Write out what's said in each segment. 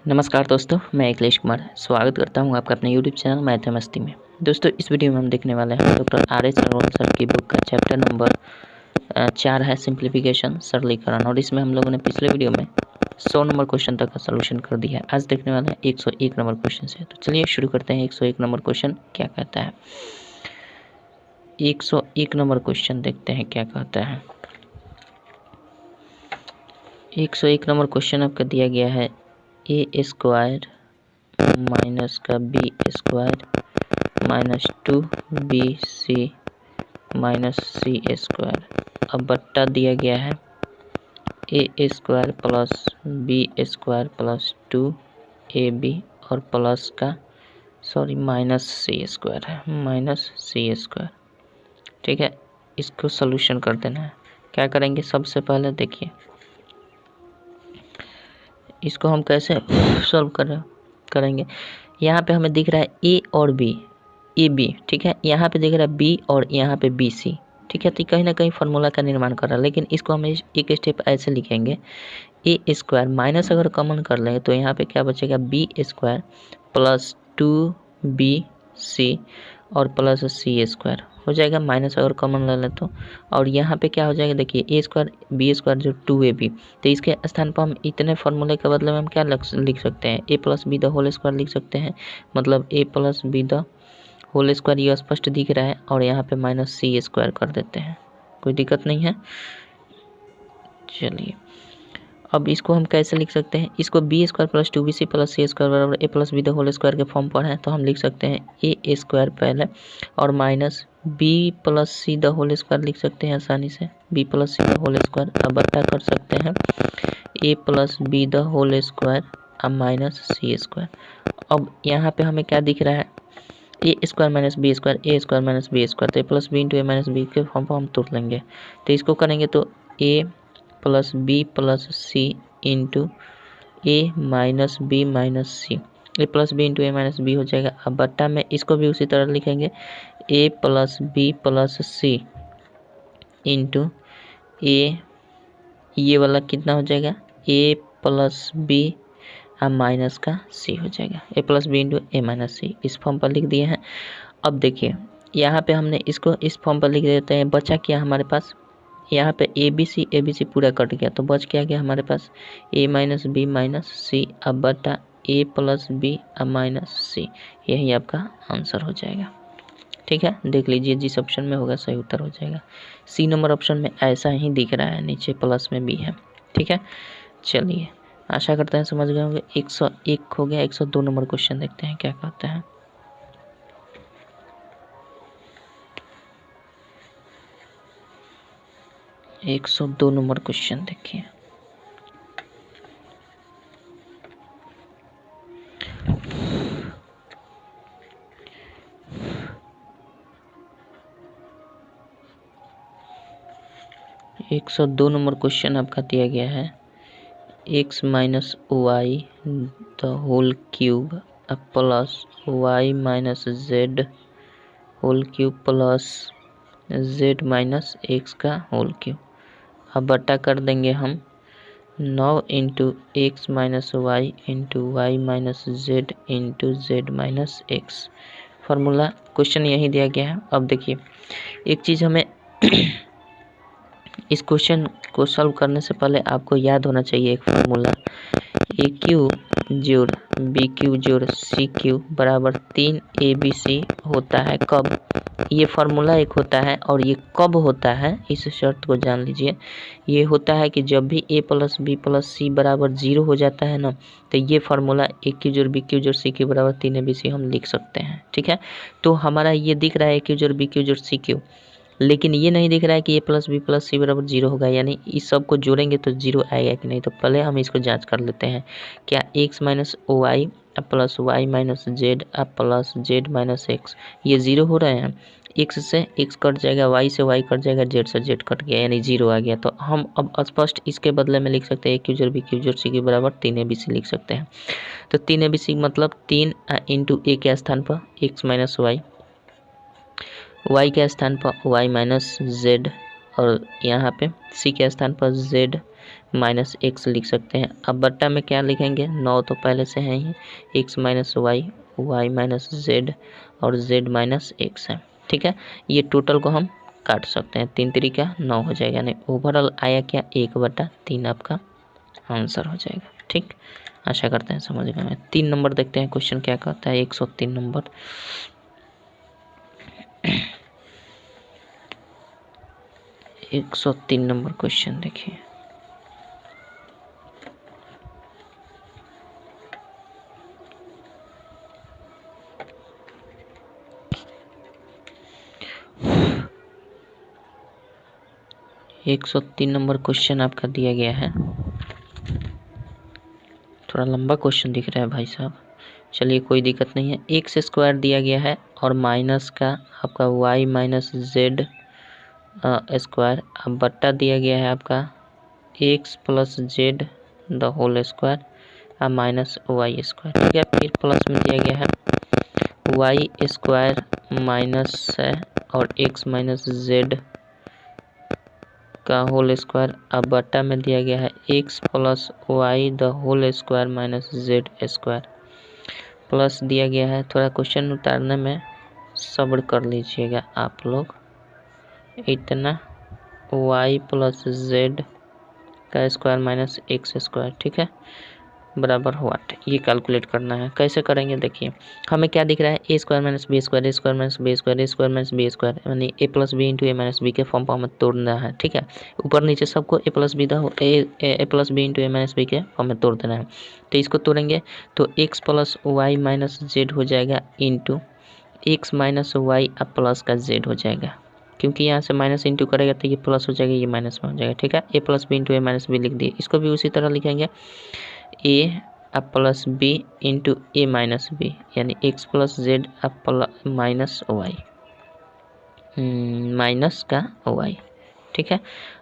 नमस्कार दोस्तों, मैं अखिलेश कुमार स्वागत करता हूं आपका अपने YouTube चैनल मैथ मस्ती में। दोस्तों, इस वीडियो में हम देखने वाले हैं डॉक्टर R.S. अग्रवाल सर की बुक का चैप्टर नंबर 4 है सिंप्लीफिकेशन, सरलीकरण। और इसमें हम लोगों ने पिछले वीडियो में 100 नंबर क्वेश्चन तक का सोल्यूशन कर दिया है। आज देखने वाले हैं 101 नंबर क्वेश्चन से। तो चलिए शुरू करते हैं। 101 नंबर क्वेश्चन क्या कहता है। 101 नंबर क्वेश्चन देखते हैं क्या कहता है। 101 नंबर क्वेश्चन आपका दिया गया है ए स्क्वायर माइनस का B square minus 2bc minus C square. अब बट्टा दिया गया है A square plus B square plus 2ab और प्लस का माइनस सी स्क्वायर है, माइनस सी स्क्वायर। ठीक है, इसको सॉल्यूशन कर देना है। क्या करेंगे, सबसे पहले देखिए इसको हम कैसे सॉल्व करेंगे। यहाँ पे हमें दिख रहा है ए और बी, ए बी, ठीक है। यहाँ पे दिख रहा है बी और यहाँ पे बी सी, ठीक है। तो कहीं ना कहीं फार्मूला का निर्माण कर रहा है, लेकिन इसको हम एक स्टेप ऐसे लिखेंगे। ए स्क्वायर माइनस अगर कॉमन कर लेंगे तो यहाँ पे क्या बचेगा, बी स्क्वायर प्लस 2bc और प्लस सी स्क्वायर हो जाएगा। माइनस अगर कॉमन ले लें तो, और यहाँ पे क्या हो जाएगा, देखिए ए स्क्वायर बी स्क्वायर जो 2ab, तो इसके स्थान पर हम इतने फार्मूले के बदले में हम क्या लिख सकते हैं, A plus B the whole square लिख सकते हैं। मतलब A plus B the whole square ये स्पष्ट दिख रहा है, और यहाँ पे माइनस सी स्क्वायर कर देते हैं, कोई दिक्कत नहीं है। चलिए अब इसको हम कैसे लिख सकते हैं, इसको B square plus 2bc plus C square बराबर A plus B the whole square के फॉर्म पर है, तो हम लिख सकते हैं ए स्क्वायर पहले और minus B plus C the whole square लिख सकते हैं आसानी से, B plus C the whole square. अब बट्टा कर सकते हैं A plus B the whole square अब माइनस सी स्क्वायर। अब यहाँ पे हमें क्या दिख रहा है, A square minus B square, A square minus B square, तो A plus B into A minus B के फॉर्म पर हम तोड़ लेंगे। तो इसको करेंगे तो A plus B plus C into A minus B minus C, A plus B into A minus B हो जाएगा। अब बट्टा में इसको भी उसी तरह लिखेंगे, ए प्लस बी प्लस सी इंटू ए, ये वाला कितना हो जाएगा, ए प्लस बी अब माइनस का सी हो जाएगा, A plus B into A minus सी। इस फॉर्म पर लिख दिए हैं। अब देखिए यहाँ पे हमने इसको इस फॉर्म पर लिख देते हैं। बचा क्या हमारे पास, यहाँ पे ए बी सी पूरा कट गया, तो बच क्या गया हमारे पास ए माइनस बी माइनस सी अब बटा ए प्लस बी अब माइनस सी। यही आपका आंसर हो जाएगा। ठीक है, देख लीजिए जिस ऑप्शन में होगा सही उत्तर हो जाएगा। सी नंबर ऑप्शन में ऐसा ही दिख रहा है, नीचे प्लस में भी है। ठीक है, चलिए आशा करते हैं समझ गए होंगे। 101 हो गया। 102 नंबर क्वेश्चन देखते हैं क्या कहते हैं। एक 102 नंबर क्वेश्चन देखिए। एक 102 नंबर क्वेश्चन आपका दिया गया है x minus Y the whole cube plus Y minus Z whole cube plus Z minus X का होल क्यूब। अब बट्टा कर देंगे हम 9 into X minus Y into Y minus Z into Z minus X. Formula question यही दिया गया है। अब देखिए एक चीज़ हमें इस क्वेश्चन को सॉल्व करने से पहले आपको याद होना चाहिए एक फार्मूला, ए क्यू जोड़ बी क्यू जोड़ सी क्यू बराबर 3abc होता है। कब, ये फार्मूला एक होता है, और ये कब होता है इस शर्त को जान लीजिए। ये होता है कि जब भी a प्लस बी प्लस सी बराबर 0 हो जाता है ना, तो ये फार्मूला ए क्यू जोड़ बी क्यू जोड़ सी क्यू बराबर 3abc हम लिख सकते हैं। ठीक है, तो हमारा ये दिख रहा है ए क्यू जोड़ बी क्यू जोड़ सी क्यू, लेकिन ये नहीं दिख रहा है कि ए प्लस बी प्लस सी बराबर 0 होगा, यानी इस सब को जोड़ेंगे तो 0 आएगा कि नहीं। तो पहले हम इसको जांच कर लेते हैं, क्या x minus Y plus Y minus Z plus Z minus X ये 0 हो रहे हैं। x से x कट जाएगा, y से y कट जाएगा, z से z कट गया, यानी 0 आ गया। तो हम अब स्पष्ट इसके बदले में लिख सकते हैं ए क्यू जोड़ बी क्यू जोड़ सी क्यू बराबर 3abc लिख सकते हैं। तो 3abc मतलब 3 इंटू ए के स्थान पर x माइनस वाई, y के स्थान पर y माइनस जेड, और यहाँ पे c के स्थान पर z माइनस एक्स लिख सकते हैं। अब बट्टा में क्या लिखेंगे, 9 तो पहले से है ही, X minus Y, Y minus Z और जेड माइनस एक्स है। ठीक है, ये टोटल को हम काट सकते हैं, 3 3 क्या 9 हो जाएगा, यानी ओवरऑल आया क्या 1/3 आपका आंसर हो जाएगा। ठीक, आशा करते हैं समझ गए। 3 नंबर देखते हैं क्वेश्चन क्या कहता है, 103 नंबर। 103 नंबर क्वेश्चन देखिए। एक 103 नंबर क्वेश्चन आपका दिया गया है, थोड़ा लंबा क्वेश्चन दिख रहा है भाई साहब। चलिए कोई दिक्कत नहीं है। एक्स स्क्वायर दिया गया है और माइनस का आपका वाई माइनस जेड स्क्वायर, अब बट्टा दिया गया है आपका X plus Z the whole square और माइनस वाई स्क्वायर। ठीक है, फिर प्लस में दिया गया है वाई स्क्वायर माइनस है और एक्स माइनस जेड का होल स्क्वायर, अब बट्टा में दिया गया है x plus Y the whole square minus Z square, plus दिया गया है। थोड़ा क्वेश्चन उतारने में सब्र कर लीजिएगा आप लोग। इतना वाई प्लस जेड का स्क्वायर माइनस एक्स स्क्वायर, ठीक है, बराबर व्हाट, ये कैलकुलेट करना है। कैसे करेंगे देखिए, हमें क्या दिख रहा है, A square minus B square, A square minus B square, A square minus B square, यानी A plus B into A minus B के फॉर्म पर हमें तोड़ना है। ठीक है, ऊपर नीचे सबको A plus B A plus B into A minus B के फॉर्म में तोड़ देना है। तो इसको तोड़ेंगे तो x plus Y minus Z हो जाएगा इंटू एक्स माइनस वाई अब प्लस का जेड हो जाएगा, क्योंकि यहाँ से माइनस इंटू करेगा तो ये प्लस हो जाएगा, ये माइनस में हो जाएगा। ठीक है, A plus B into A minus B लिख दिए। इसको भी उसी तरह लिखेंगे, ए अब plus B into A minus B, यानी एक्स प्लस जेड अब प्लस माइनस वाई, माइनस का वाई। ठीक है,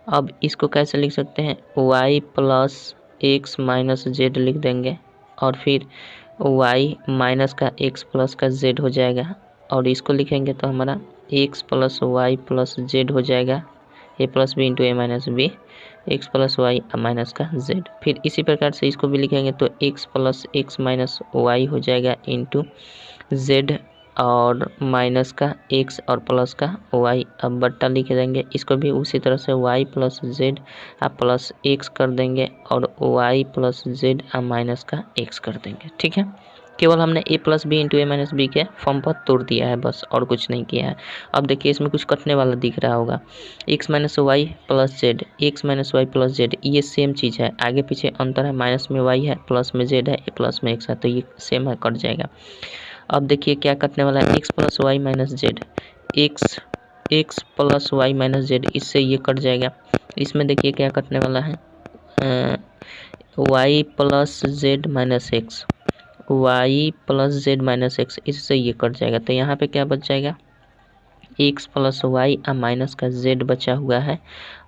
अब इसको कैसे लिख सकते हैं, Y plus x minus Z लिख देंगे और फिर वाई माइनस का एक्स प्लस का जेड हो जाएगा, और इसको लिखेंगे तो हमारा X plus Y plus Z हो जाएगा, A plus B into A minus B, X plus Y minus का जेड। फिर इसी प्रकार से इसको भी लिखेंगे तो x plus x minus Y हो जाएगा इंटू जेड और माइनस का एक्स और प्लस का वाई, अब बट्टा लिख देंगे। इसको भी उसी तरह से वाई प्लस जेड अब प्लस एक्स कर देंगे और वाई प्लस जेड अब माइनस का एक्स कर देंगे। ठीक है, केवल हमने ए plus B into A minus B के फॉर्म पर तोड़ दिया है बस, और कुछ नहीं किया है। अब देखिए इसमें कुछ कटने वाला दिख रहा होगा, X minus Y plus Z, X minus Y plus Z, ये सेम चीज़ है, आगे पीछे अंतर है, माइनस में वाई है प्लस में जेड है, प्लस में एक्स है, तो ये सेम है, कट जाएगा। अब देखिए क्या कटने वाला है, x plus Y minus Z, X plus Y minus Z, इससे ये कट जाएगा। इसमें देखिए क्या कटने वाला है, y plus Z minus x, y plus Z minus x, इससे ये कट जाएगा। तो यहाँ पे क्या बच जाएगा, एक्स प्लस वाई माइनस का जेड बचा हुआ है,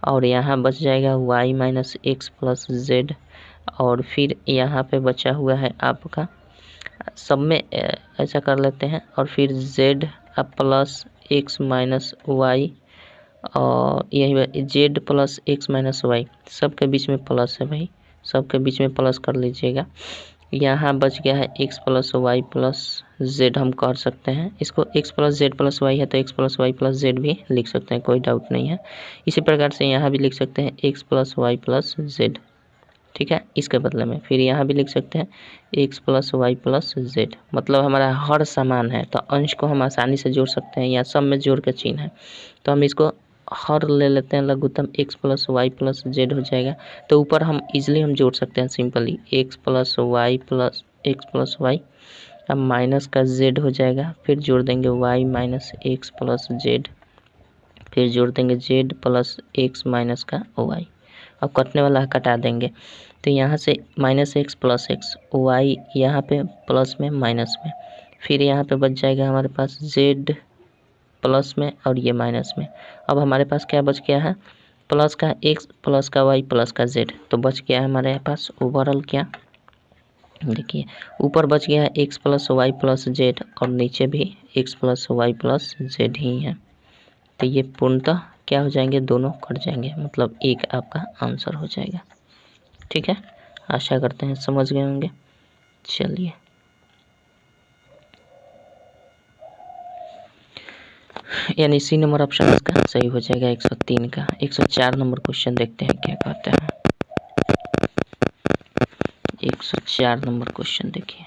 और यहाँ बच जाएगा y minus x plus Z, और फिर यहाँ पे बचा हुआ है आपका, सब में ऐसा कर लेते हैं, और फिर z plus x minus y, और यही z plus x minus y, सबके बीच में प्लस है भाई, सबके बीच में प्लस कर लीजिएगा। यहाँ बच गया है x plus Y plus z, हम कर सकते हैं इसको, x plus z plus y है तो x plus Y plus z भी लिख सकते हैं, कोई डाउट नहीं है। इसी प्रकार से यहाँ भी लिख सकते हैं x plus Y plus z. ठीक है, इसके बदले में फिर यहाँ भी लिख सकते हैं x plus Y plus z, मतलब हमारा हर समान है तो अंश को हम आसानी से जोड़ सकते हैं, या सब में जोड़ के चिन्ह है, तो हम इसको हर ले लेते हैं, लघुत्तम X plus Y plus Z हो जाएगा। तो ऊपर हम इजीली हम जोड़ सकते हैं simply, x plus Y plus x plus y, अब माइनस का जेड हो जाएगा, फिर जोड़ देंगे y minus x plus z, फिर जोड़ देंगे जेड प्लस एक्स माइनस का वाई, अब कटने वाला कटा देंगे। तो यहाँ से minus x plus x, y यहाँ पे प्लस में माइनस में, फिर यहाँ पे बच जाएगा हमारे पास जेड प्लस में और ये माइनस में। अब हमारे पास क्या बच गया है, प्लस का एक्स प्लस का वाई प्लस का जेड, तो बच गया है हमारे पास ओवरऑल क्या, देखिए ऊपर बच गया है x plus Y plus Z और नीचे भी X plus Y plus Z ही है। तो ये पूर्णतः क्या हो जाएंगे, दोनों कट जाएंगे, मतलब एक आपका आंसर हो जाएगा। ठीक है, आशा करते हैं समझ गए होंगे। चलिए यानी सी नंबर ऑप्शन इसका सही हो जाएगा 103 का। 104 नंबर क्वेश्चन देखते हैं क्या कहते हैं। 104 नंबर क्वेश्चन देखिए।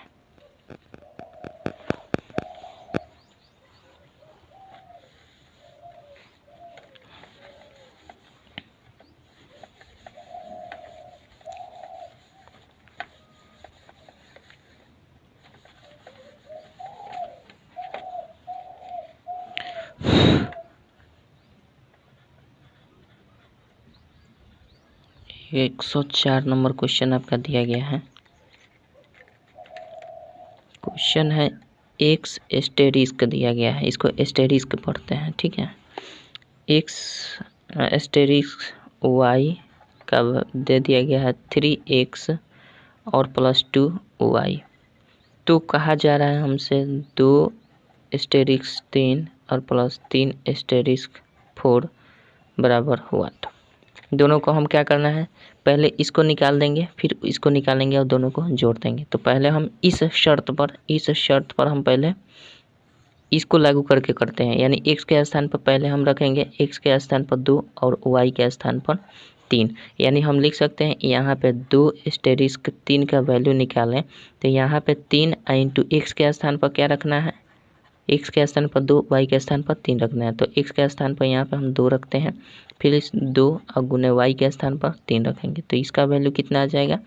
ये 104 नंबर क्वेश्चन आपका दिया गया है। क्वेश्चन है एक्स एस्टेरिस्क दिया गया है, इसको एस्टेरिस्क पढ़ते हैं। ठीक है, एक्स एस्टेरिस्क वाई का दे दिया गया है 3x और +2y। तो कहा जा रहा है हमसे 2 एस्टेरिस्क 3 और +3 एस्टेरिस्क 4 बराबर हुआ। तो दोनों को हम क्या करना है, पहले इसको निकाल देंगे फिर इसको निकालेंगे और दोनों को जोड़ देंगे। तो पहले हम इस शर्त पर हम पहले इसको लागू करके करते हैं, यानी x के स्थान पर पहले हम रखेंगे x के स्थान पर 2 और y के स्थान पर 3। यानी हम लिख सकते हैं यहाँ पे 2 एस्टेरिस्क 3 का वैल्यू निकालें तो यहाँ पे 3 इंटू x के स्थान पर क्या रखना है, x के स्थान पर 2, y के स्थान पर 3 रखना है। तो x के स्थान पर यहाँ पे हम 2 रखते हैं, फिर इस 2 और गुने y के स्थान पर 3 रखेंगे। तो इसका वैल्यू कितना आ जाएगा,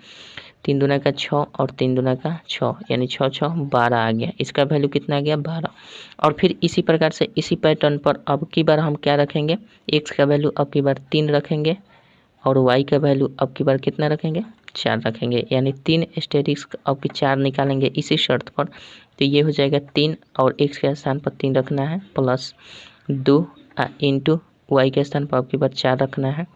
3 दूना का 6 और 3 दूना का 6, यानी 6 6 12 आ गया। इसका वैल्यू कितना आ गया 12। और फिर इसी प्रकार से इसी पैटर्न पर अब की बार हम क्या रखेंगे, x का वैल्यू अब की बार 3 रखेंगे और y का वैल्यू अब की बार कितना रखेंगे, 4 रखेंगे। यानी 3 एस्टेरिस्क अब की 4 निकालेंगे इसी शर्त पर। तो ये हो जाएगा 3 और x के स्थान पर 3 रखना है +2 इंटू y के स्थान पर अब की बार 4 रखना है।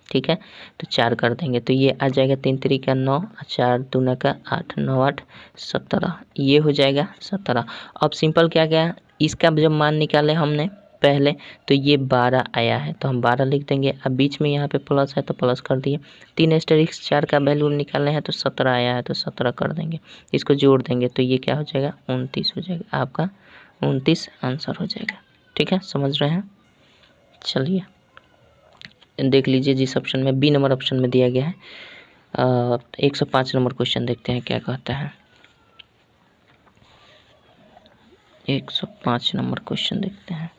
ठीक है, तो 4 कर देंगे तो ये आ जाएगा 3 3 का 9, 4 दूना का 8, 9 8 17, ये हो जाएगा 17। अब सिंपल क्या गया, इसका जब मान निकाले हमने पहले तो ये 12 आया है, तो हम 12 लिख देंगे। अब बीच में यहाँ पे प्लस है तो प्लस कर दिए। 3 एस्टेरिस्क 4 का वैल्यू निकालना है तो 17 आया है तो 17 कर देंगे। इसको जोड़ देंगे तो ये क्या हो जाएगा 29 हो जाएगा, आपका 29 आंसर हो जाएगा। ठीक है, समझ रहे हैं। चलिए देख लीजिए जिस ऑप्शन में बी नंबर ऑप्शन में दिया गया है 105 नंबर क्वेश्चन देखते हैं क्या कहता है। 105 नंबर क्वेश्चन देखते हैं।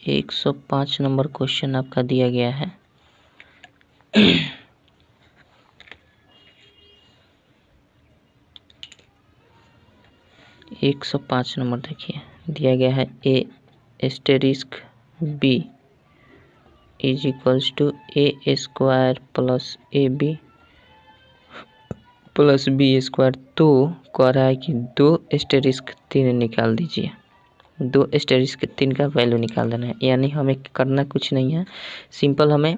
एक 105 नंबर क्वेश्चन आपका दिया गया है। 105 नंबर देखिए दिया गया है A asterisk B is equals to A square plus A B plus B square. तो कह रहा है कि 2 एस्टेरिस्क 3 निकाल दीजिए, 2 एस्टेरिस्क 3 का वैल्यू निकाल देना है। यानी हमें करना कुछ नहीं है, सिंपल हमें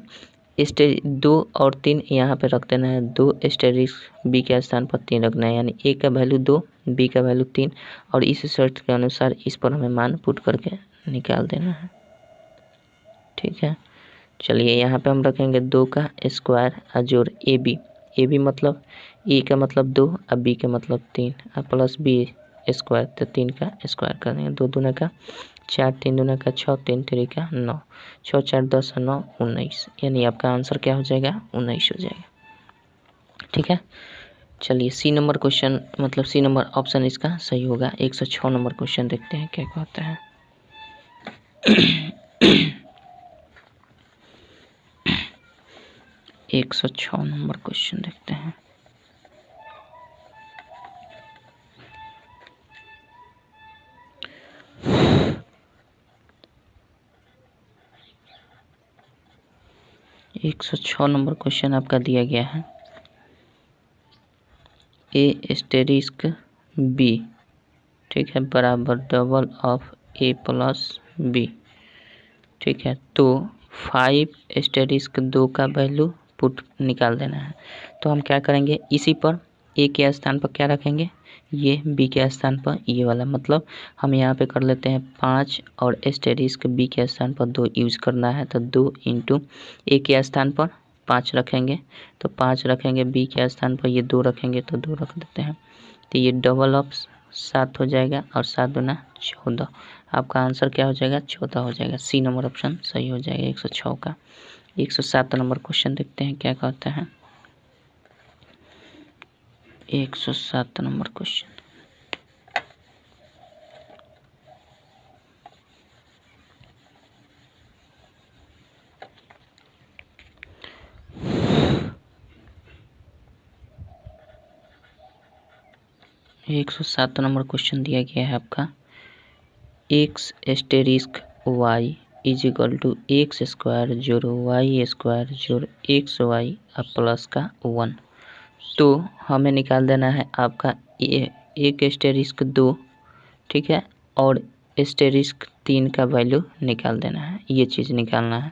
2 और 3 यहाँ पे रख देना है। 2 एस्टेरिस्क बी के स्थान पर 3 रखना है, यानी ए का वैल्यू 2 बी का वैल्यू 3 और इस शर्त के अनुसार इस पर हमें मान पुट करके निकाल देना है। ठीक है, चलिए यहाँ पे हम रखेंगे 2 का स्क्वायर अजोड़ ए बी मतलब ए का मतलब 2 और बी का मतलब 3 और प्लस बी स्क्वायर, तो 3 का स्क्वायर कर देंगे। 2 दूना का 4, 3 दूना का 6, 3 3 का 9, 6 4 10 9 19, यानी आपका आंसर क्या हो जाएगा 19 हो जाएगा। ठीक है, चलिए सी नंबर क्वेश्चन मतलब सी नंबर ऑप्शन इसका सही होगा। 106 नंबर क्वेश्चन देखते हैं क्या कहता है। 106 नंबर क्वेश्चन देखते हैं। एक 106 नंबर क्वेश्चन आपका दिया गया है ए एस्टेरिस्क बी, ठीक है, बराबर double of a plus b. ठीक है, तो 5 एस्टेरिस्क 2 का वैल्यू पुट निकाल देना है। तो हम क्या करेंगे, इसी पर ए के स्थान पर क्या रखेंगे, ये बी के स्थान पर ये वाला, मतलब हम यहाँ पे कर लेते हैं 5 और एस्टेरिस्क बी के स्थान पर 2 यूज करना है। तो 2 इंटू ए के स्थान पर 5 रखेंगे, तो 5 रखेंगे, बी के स्थान पर ये 2 रखेंगे तो 2 रख देते हैं। तो ये डबल ऑफ 7 हो जाएगा और 7 दूना 14। आपका आंसर क्या हो जाएगा, 14 हो जाएगा। सी नंबर ऑप्शन सही हो जाएगा 106 का। 107 नंबर क्वेश्चन देखते हैं क्या कहते हैं। 107 नंबर क्वेश्चन, एक 107 नंबर क्वेश्चन दिया गया है आपका, x asterisk y is equal to x square जोड़ वाई स्क्वायर जोड़ एक्स वाई अब प्लस का 1। तो हमें निकाल देना है आपका एक एस्टेरिस्क 2, ठीक है, और एस्टेरिस्क 3 का वैल्यू निकाल देना है, ये चीज़ निकालना है।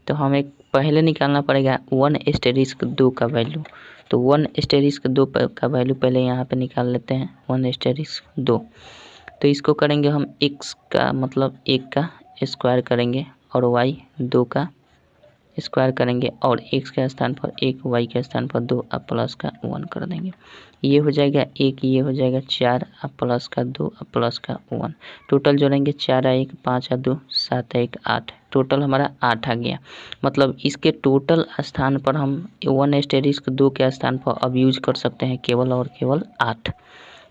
तो हमें पहले निकालना पड़ेगा 1 एस्टेरिस्क 2 का वैल्यू। तो 1 एस्टेरिस्क 2 का वैल्यू पहले यहाँ पे निकाल लेते हैं, 1 एस्टेरिस्क 2। तो इसको करेंगे हम x का मतलब 1 का स्क्वायर करेंगे और y 2 का स्क्वायर करेंगे और x के स्थान पर 1, y के स्थान पर 2 अब प्लस का 1 कर देंगे। ये हो जाएगा 1, ये हो जाएगा 4 अब प्लस का 2 अब प्लस का 1। टोटल जोड़ेंगे 4 1 5 2 7 1 8, टोटल हमारा 8 आ गया। मतलब इसके टोटल स्थान पर हम 1 एस्टेरिस्क 2 के स्थान पर अब यूज कर सकते हैं केवल और केवल 8,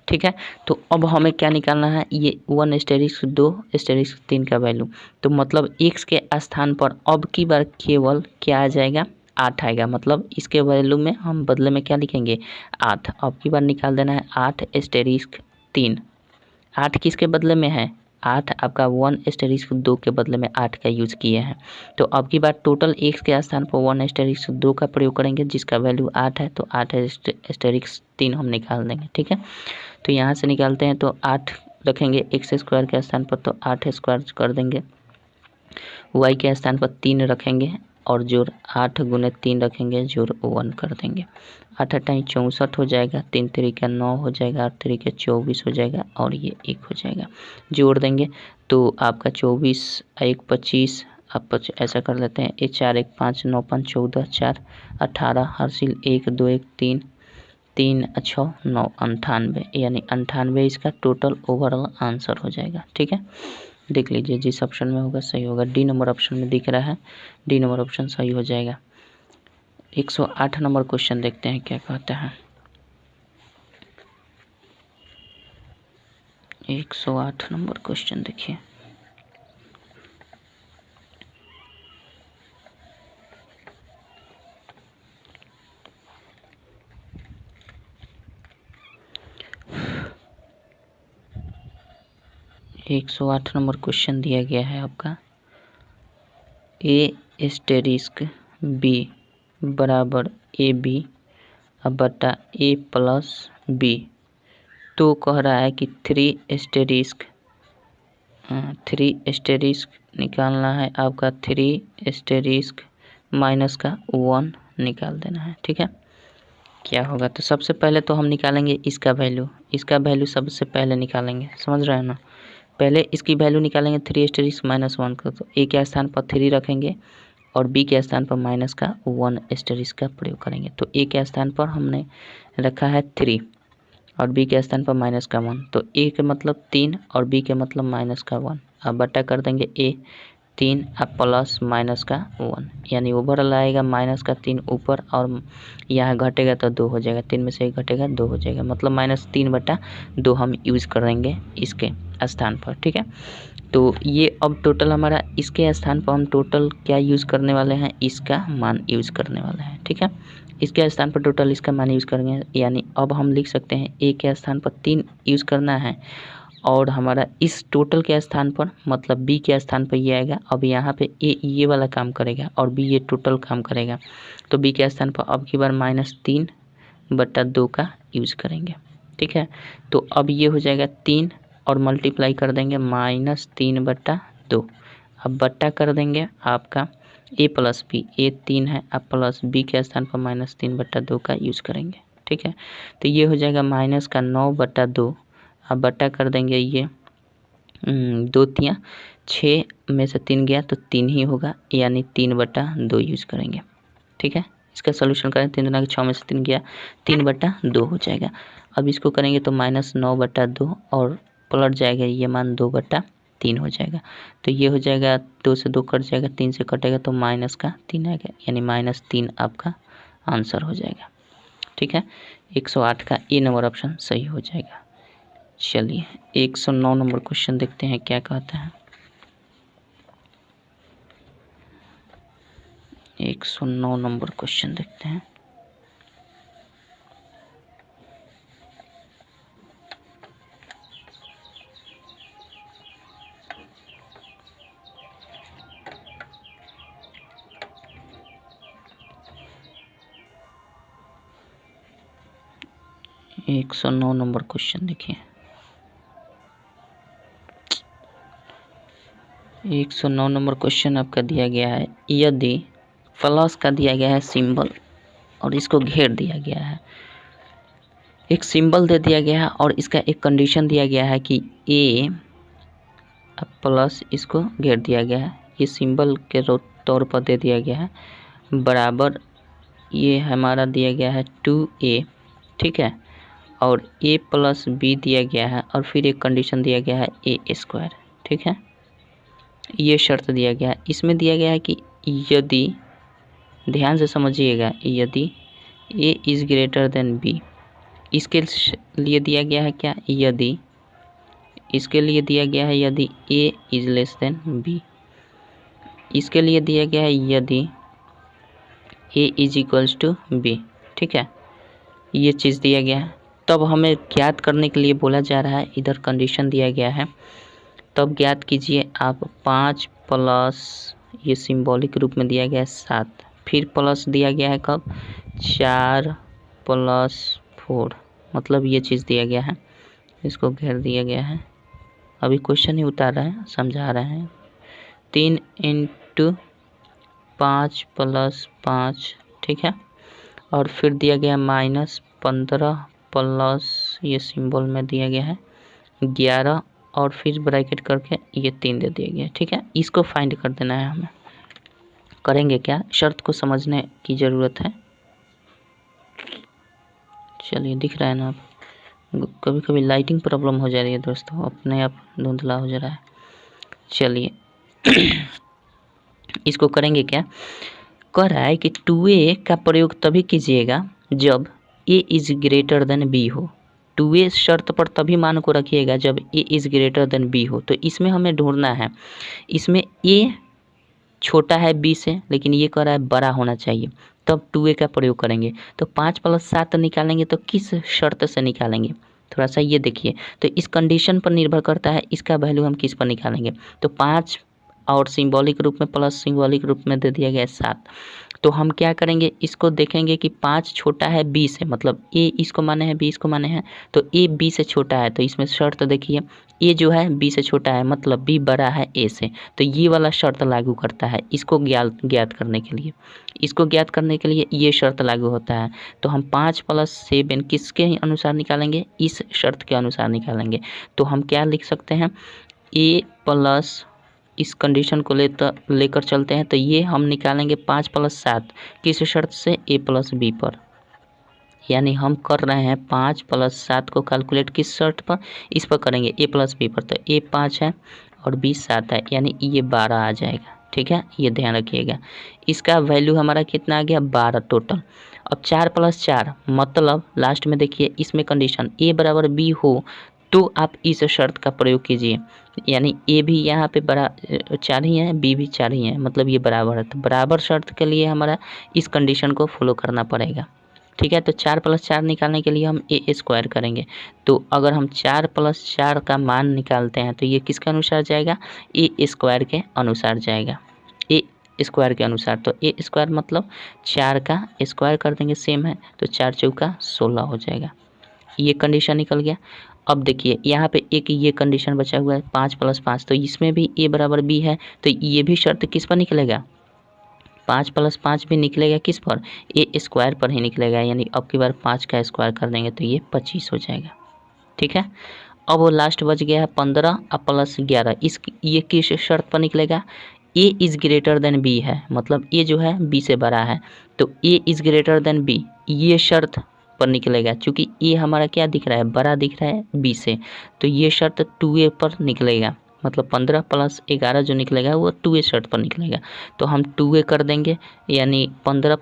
ठीक है। तो अब हमें क्या निकालना है, ये 1 एस्टेरिस्क 2 एस्टेरिस्क 3 का वैल्यू। तो मतलब x के स्थान पर अब की बार केवल क्या आ जाएगा, 8 आएगा। मतलब इसके वैल्यू में हम बदले में क्या लिखेंगे, 8। अब की बार निकाल देना है 8 एस्टेरिस्क 3। 8 किसके बदले में है, 8 आपका 1 एस्टेरिस्क 2 के बदले में 8 का यूज़ किए हैं। तो अब की बार टोटल x के स्थान पर 1 एस्टेरिस्क 2 का प्रयोग करेंगे जिसका वैल्यू 8 है। तो 8 एस्टेरिस्क 3 हम निकाल देंगे, ठीक है। तो यहाँ से निकालते हैं तो 8 रखेंगे एक्स स्क्वायर के स्थान पर, तो 8 स्क्वायर कर देंगे, y के स्थान पर 3 रखेंगे और जोड़ 8 गुने 3 रखेंगे जोड़ 1 कर देंगे। 8 8 64 हो जाएगा, 3 3 का 9 हो जाएगा, 8 3 का 24 हो जाएगा और ये 1 हो जाएगा। जोड़ देंगे तो आपका 24 1 25, अब ऐसा कर लेते हैं, 4 1 5 9 5 14 4 18 हासिल 1 2 1 3 3 6 9 98, यानी 98 इसका टोटल ओवरऑल आंसर हो जाएगा, ठीक है। देख लीजिए जिस ऑप्शन में होगा सही होगा। डी नंबर ऑप्शन में दिख रहा है, डी नंबर ऑप्शन सही हो जाएगा। 108 नंबर क्वेश्चन देखते हैं क्या कहता है। 108 नंबर क्वेश्चन देखिए, एक 108 नंबर क्वेश्चन दिया गया है आपका, ए एस्टेरिस्क बी बराबर ए बी अब बटा ए प्लस बी। तो कह रहा है कि 3 एस्टेरिस्क निकालना है आपका, 3 एस्टेरिस्क माइनस का 1 निकाल देना है, ठीक है। क्या होगा, तो सबसे पहले तो हम निकालेंगे इसका वैल्यू सबसे पहले निकालेंगे, समझ रहे हैं ना। पहले इसकी वैल्यू निकालेंगे 3 एस्टेरिस्क माइनस 1 का, तो ए के स्थान पर 3 रखेंगे और बी के स्थान पर माइनस का 1 एस्टेरिस्क का प्रयोग करेंगे। तो ए के स्थान पर हमने रखा है 3 और बी के स्थान पर माइनस का 1, तो ए के मतलब 3 और बी के मतलब माइनस का 1। अब बटा कर देंगे ए 3 अब प्लस माइनस का 1, यानी ओवरऑल आएगा माइनस का 3 ऊपर और यहाँ घटेगा तो 2 हो जाएगा, 3 में से 1 घटेगा 2 हो जाएगा, मतलब -3/2 हम यूज़ करेंगे इसके स्थान पर, ठीक है। तो ये अब टोटल हमारा इसके स्थान पर हम टोटल क्या यूज़ करने वाले हैं, इसका मान यूज़ करने वाले हैं, ठीक है। इसके स्थान पर टोटल इसका मान यूज़ करेंगे, यानी अब हम लिख सकते हैं ए के स्थान पर 3 यूज़ करना है और हमारा इस टोटल के स्थान पर मतलब बी के स्थान पर ये आएगा। अब यहाँ पे ए ये वाला काम करेगा और बी ये टोटल काम करेगा, तो बी के स्थान पर अब की बार -3/2 का यूज़ करेंगे, ठीक है। तो अब ये हो जाएगा 3 और मल्टीप्लाई कर देंगे -3/2। अब बट्टा कर देंगे आपका ए प्लस बी, ए 3 है, अब प्लस बी के स्थान पर -3/2 का यूज करेंगे। ठीक है, तो ये हो जाएगा माइनस का 9/2, अब बटा कर देंगे ये 2 तियाँ 6 में से 3 गया तो 3 ही होगा, यानी 3/2 यूज करेंगे। ठीक है, इसका सोल्यूशन करें, 3 दूना 6 में से 3 गया 3/2 हो जाएगा। अब इसको करेंगे तो -9/2 और पलट जाएगा ये मान 2/3 हो जाएगा। तो ये हो जाएगा 2 से 2 कट जाएगा, 3 से कटेगा तो -3 आएगा, यानी -3 आपका आंसर हो जाएगा। ठीक है, 108 का ए नंबर ऑप्शन सही हो जाएगा। चलिए 109 नंबर क्वेश्चन देखते हैं क्या कहता है। 109 नंबर क्वेश्चन देखते हैं। एक 109 नंबर क्वेश्चन देखिए। 109 नंबर क्वेश्चन आपका दिया गया है, यदि प्लस का दिया गया है सिंबल और इसको घेर दिया गया है, एक सिंबल दे दिया गया है और इसका एक कंडीशन दिया गया है कि ए प्लस इसको घेर दिया गया है, ये सिंबल के तौर पर दे दिया गया है, बराबर ये हमारा दिया गया है 2a। ठीक है, और a प्लस बी दिया गया है और फिर एक कंडीशन दिया गया है a²। ठीक है, ये शर्त दिया गया है। इसमें दिया गया है कि यदि, ध्यान से समझिएगा, यदि a is greater then b, इसके लिए दिया गया है क्या, यदि, इसके लिए दिया गया है यदि a is less than b, इसके लिए दिया गया है यदि a is equals to b। ठीक है, ये चीज़ दिया गया है। तब हमें ज्ञात करने के लिए बोला जा रहा है, इधर कंडीशन दिया गया है, तब ज्ञात कीजिए आप 5 प्लस ये सिंबॉलिक रूप में दिया गया है 7, फिर प्लस दिया गया है कब, 4 + 4, मतलब ये चीज़ दिया गया है, इसको घेर दिया गया है। अभी क्वेश्चन ही उतार रहे हैं, समझा रहे हैं। 3 × 5 + 5, ठीक है, और फिर दिया गया -15 प्लस ये सिंबल में दिया गया है 11 और फिर ब्रैकेट करके ये 3 दे दिया गया। ठीक है, इसको फाइंड कर देना है हमें। करेंगे क्या, शर्त को समझने की ज़रूरत है। चलिए दिख रहा है ना, कभी कभी लाइटिंग प्रॉब्लम हो जा रही है दोस्तों, अपने आप धुंधला हो जा रहा है। चलिए इसको करेंगे क्या, कह रहा है कि 2a का प्रयोग तभी कीजिएगा जब a is greater then b हो। 2a शर्त पर तभी मान को रखिएगा जब a is greater then b हो। तो इसमें हमें ढूंढना है, इसमें a छोटा है b से, लेकिन ये कह रहा है बड़ा होना चाहिए, तब 2a का प्रयोग करेंगे। तो 5 + 7 निकालेंगे तो किस शर्त से निकालेंगे, थोड़ा सा ये देखिए। तो इस कंडीशन पर निर्भर करता है इसका वैल्यू हम किस पर निकालेंगे। तो 5 और सिंबॉलिक रूप में प्लस सिंबॉलिक रूप में दे दिया गया है 7, तो हम क्या करेंगे, इसको देखेंगे कि 5 छोटा है b से, मतलब a इसको माने हैं b इसको माने हैं, तो a b से छोटा है। तो इसमें शर्त देखिए, a जो है b से छोटा है, मतलब b बड़ा है a से, तो ये वाला शर्त लागू करता है इसको ज्ञात करने के लिए। इसको ज्ञात करने के लिए ये शर्त लागू होता है। तो हम 5 + 7 किसके अनुसार निकालेंगे, इस शर्त के अनुसार निकालेंगे। तो हम क्या लिख सकते हैं, a प्लस, इस कंडीशन को लेकर चलते हैं, तो ये हम निकालेंगे 5 + 7 किस शर्त से, a + b पर। यानी हम कर रहे हैं 5 + 7 को कैलकुलेट किस शर्त पर, इस पर करेंगे a + b पर। तो a 5 है और b 7 है, यानी ये 12 आ जाएगा। ठीक है, ये ध्यान रखिएगा। इसका वैल्यू हमारा कितना आ गया, 12 टोटल। अब 4 + 4 मतलब लास्ट में देखिए, इसमें कंडीशन a = b हो तो आप इस शर्त का प्रयोग कीजिए, यानी a भी यहाँ पे 4 ही है, b भी 4 ही है, मतलब ये बराबर है। तो बराबर शर्त के लिए हमारा इस कंडीशन को फॉलो करना पड़ेगा। ठीक है, तो 4 + 4 निकालने के लिए हम a² करेंगे। तो अगर हम 4 + 4 का मान निकालते हैं तो ये किसके अनुसार जाएगा, a² के अनुसार जाएगा, a² के अनुसार। तो a² मतलब 4 का स्क्वायर कर देंगे, सेम है, तो 4 × 4 = 16 हो जाएगा। ये कंडीशन निकल गया। अब देखिए यहाँ पे एक ये कंडीशन बचा हुआ है 5 + 5, तो इसमें भी a = b है, तो ये भी शर्त किस पर निकलेगा, 5 + 5 भी निकलेगा किस पर, ए स्क्वायर पर ही निकलेगा, यानी अब की बार 5 का स्क्वायर कर देंगे तो ये 25 हो जाएगा। ठीक है, अब वो लास्ट बच गया है 15 और प्लस 11, इस ये किस शर्त पर निकलेगा, a is greater than b है, मतलब ए जो है बी से बड़ा है, तो a is greater than b ये शर्त पर निकलेगा। चूँकि ए हमारा क्या दिख रहा है, बड़ा दिख रहा है बी से, तो ये शर्त 2a पर निकलेगा, मतलब 15 + 11 जो निकलेगा वो 2a शर्त पर निकलेगा। तो हम 2a कर देंगे, यानी 15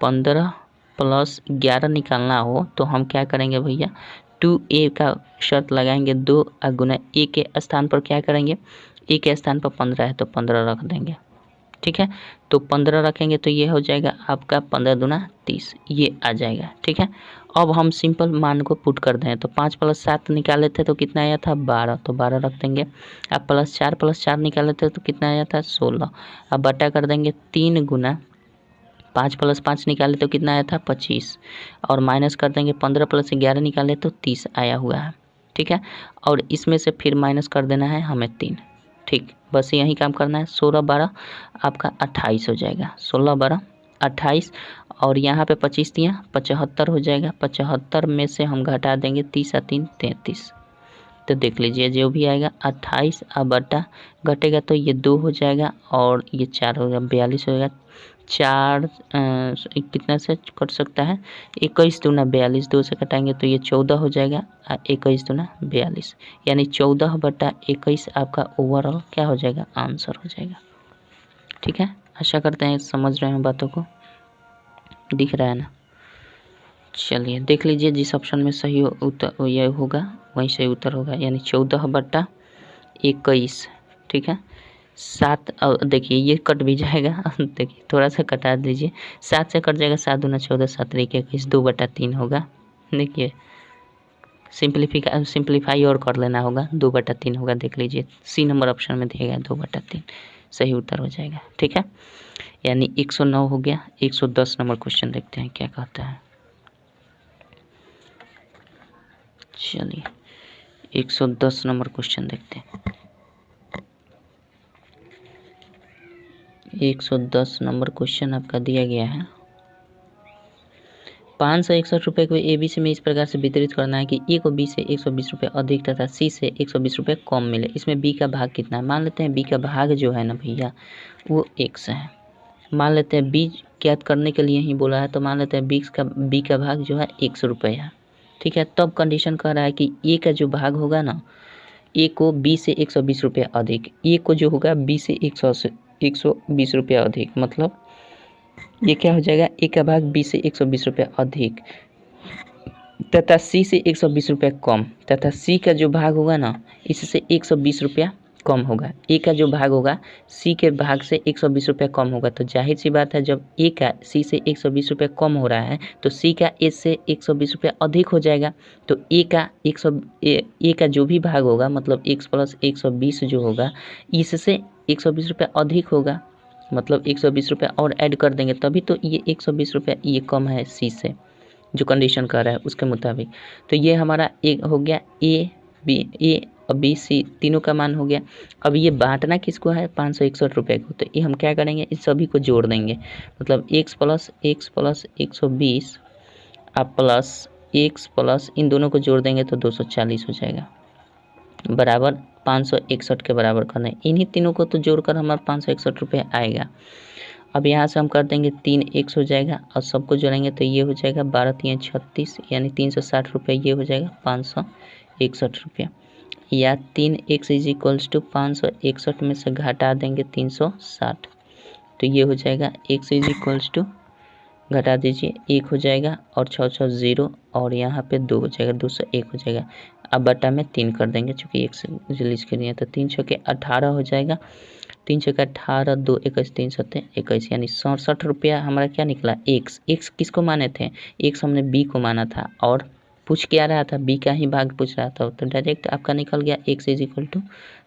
+ 11 निकालना हो तो हम क्या करेंगे भैया, 2a का शर्त लगाएंगे, 2 गुना ए के स्थान पर क्या करेंगे, ए के स्थान पर 15 है तो 15 रख देंगे। ठीक है, तो 15 रखेंगे तो ये हो जाएगा आपका 15 दूना 30, ये आ जाएगा। ठीक है, अब हम सिंपल मान को पुट कर दें, तो 5 + 7 निकाले थे तो कितना आया था 12, तो 12 रख देंगे। अब +4 निकाले थे तो कितना आया था 16, अब बटा कर देंगे 3 गुना 5 + 5 निकाले तो कितना आया था 25, और माइनस कर देंगे 15 + 11 निकाले तो 30 आया हुआ है। ठीक है, और इसमें से फिर माइनस कर देना है हमें 3। ठीक, बस यही काम करना है। 16 12 आपका 28 हो जाएगा, 16 12 28, और यहाँ पे 25 दिया 75 हो जाएगा। 75 में से हम घटा देंगे 30 और 3 33, तो देख लीजिए जो भी आएगा 28 बटा घटेगा तो ये 2 हो जाएगा, और ये 4 होगा 42 होगा। 4 कितना से कट सकता है, 21 दूना 42, 2 से कटाएंगे तो ये 14 हो जाएगा, 21 दूना 42, यानी 14 बटा 21 आपका ओवरऑल क्या हो जाएगा, आंसर हो जाएगा। ठीक है, आशा करते हैं समझ रहे हैं बातों को, दिख रहा है ना। चलिए देख लीजिए जिस ऑप्शन में सही उत्तर ये होगा वहीं सही उत्तर होगा, यानी 14 बटा 21। ठीक है, 7, देखिए ये कट भी जाएगा देखिए थोड़ा सा कटा दीजिए, 7 से कट जाएगा, 7 दूना 14, 7 3 21, 2 बटा 3 होगा। देखिए सिंप्लीफाई और कर लेना होगा, 2 बटा 3 होगा। देख लीजिए सी नंबर ऑप्शन में दिया गया 2 बटा 3 सही उत्तर हो जाएगा। ठीक है, यानी 109 हो गया। 110 नंबर क्वेश्चन देखते हैं क्या कहता है। चलिए 110 नंबर क्वेश्चन देखते हैं। 110 नंबर क्वेश्चन आपका दिया गया है, 561 रुपये को ABC में इस प्रकार से वितरित करना है कि ए को B से 120 रुपये अधिक तथा C से 120 रुपये कम मिले। इसमें B का भाग कितना है, मान लेते हैं B का भाग जो है ना भैया वो x है। मान लेते हैं B ज्ञात करने के लिए ही बोला है, तो मान लेते हैं B का भाग जो है 100 रुपये है। ठीक है, तब कंडीशन कह रहा है कि ए का जो भाग होगा ना, ए को B से 120 रुपये अधिक, ए को जो होगा B से 120 रुपये अधिक, मतलब ये क्या हो जाएगा, ए का भाग B से 120 रुपये अधिक तथा C से 120 रुपये कम, तथा C का जो भाग होगा ना इससे 120 रुपया कम होगा। ए का जो भाग होगा C के भाग से 120 रुपये कम होगा, तो जाहिर सी बात है जब ए का C से 120 रुपये कम हो रहा है तो C का ए से 120 रुपये अधिक हो जाएगा। तो ए का जो भी भाग होगा, मतलब x + 120 जो होगा इससे 120 रुपये अधिक होगा, मतलब 120 रुपये और ऐड कर देंगे तभी तो ये 120 रुपये ये कम है C से, जो कंडीशन कर रहा है उसके मुताबिक। तो ये हमारा एक हो गया ए और बी सी तीनों का मान हो गया। अब ये बांटना किसको है, 561 रुपये को, तो ये हम क्या करेंगे, इस सभी को जोड़ देंगे, मतलब x + 120 प्लस x प्लस इन दोनों को जोड़ देंगे तो 240 हो जाएगा, बराबर 561 के बराबर करना है। इन्हीं तीनों को तो जोड़कर हमारा 561 रुपये आएगा। अब यहाँ से हम कर देंगे 3x हो जाएगा और सबको जोड़ेंगे तो ये हो जाएगा 12 3 36, यानी 360 रुपये, ये हो जाएगा 561 रुपये, या 3x = 561 में से घटा देंगे 360, तो ये हो जाएगा x = घटा दीजिए 1 हो जाएगा और 6 6 0 और यहाँ पे 2 हो जाएगा, 201 हो जाएगा। अब बटा में 3 कर देंगे चूँकि एक से रिलीज के लिए, तो 3 6 के 18 हो जाएगा, 3 6 के 18 2 21 3 7 21, यानी 67 रुपया हमारा क्या निकला, x किसको माने थे, x हमने b को माना था और पूछ क्या रहा था, b का ही भाग पूछ रहा था, तो डायरेक्ट आपका निकल गया x =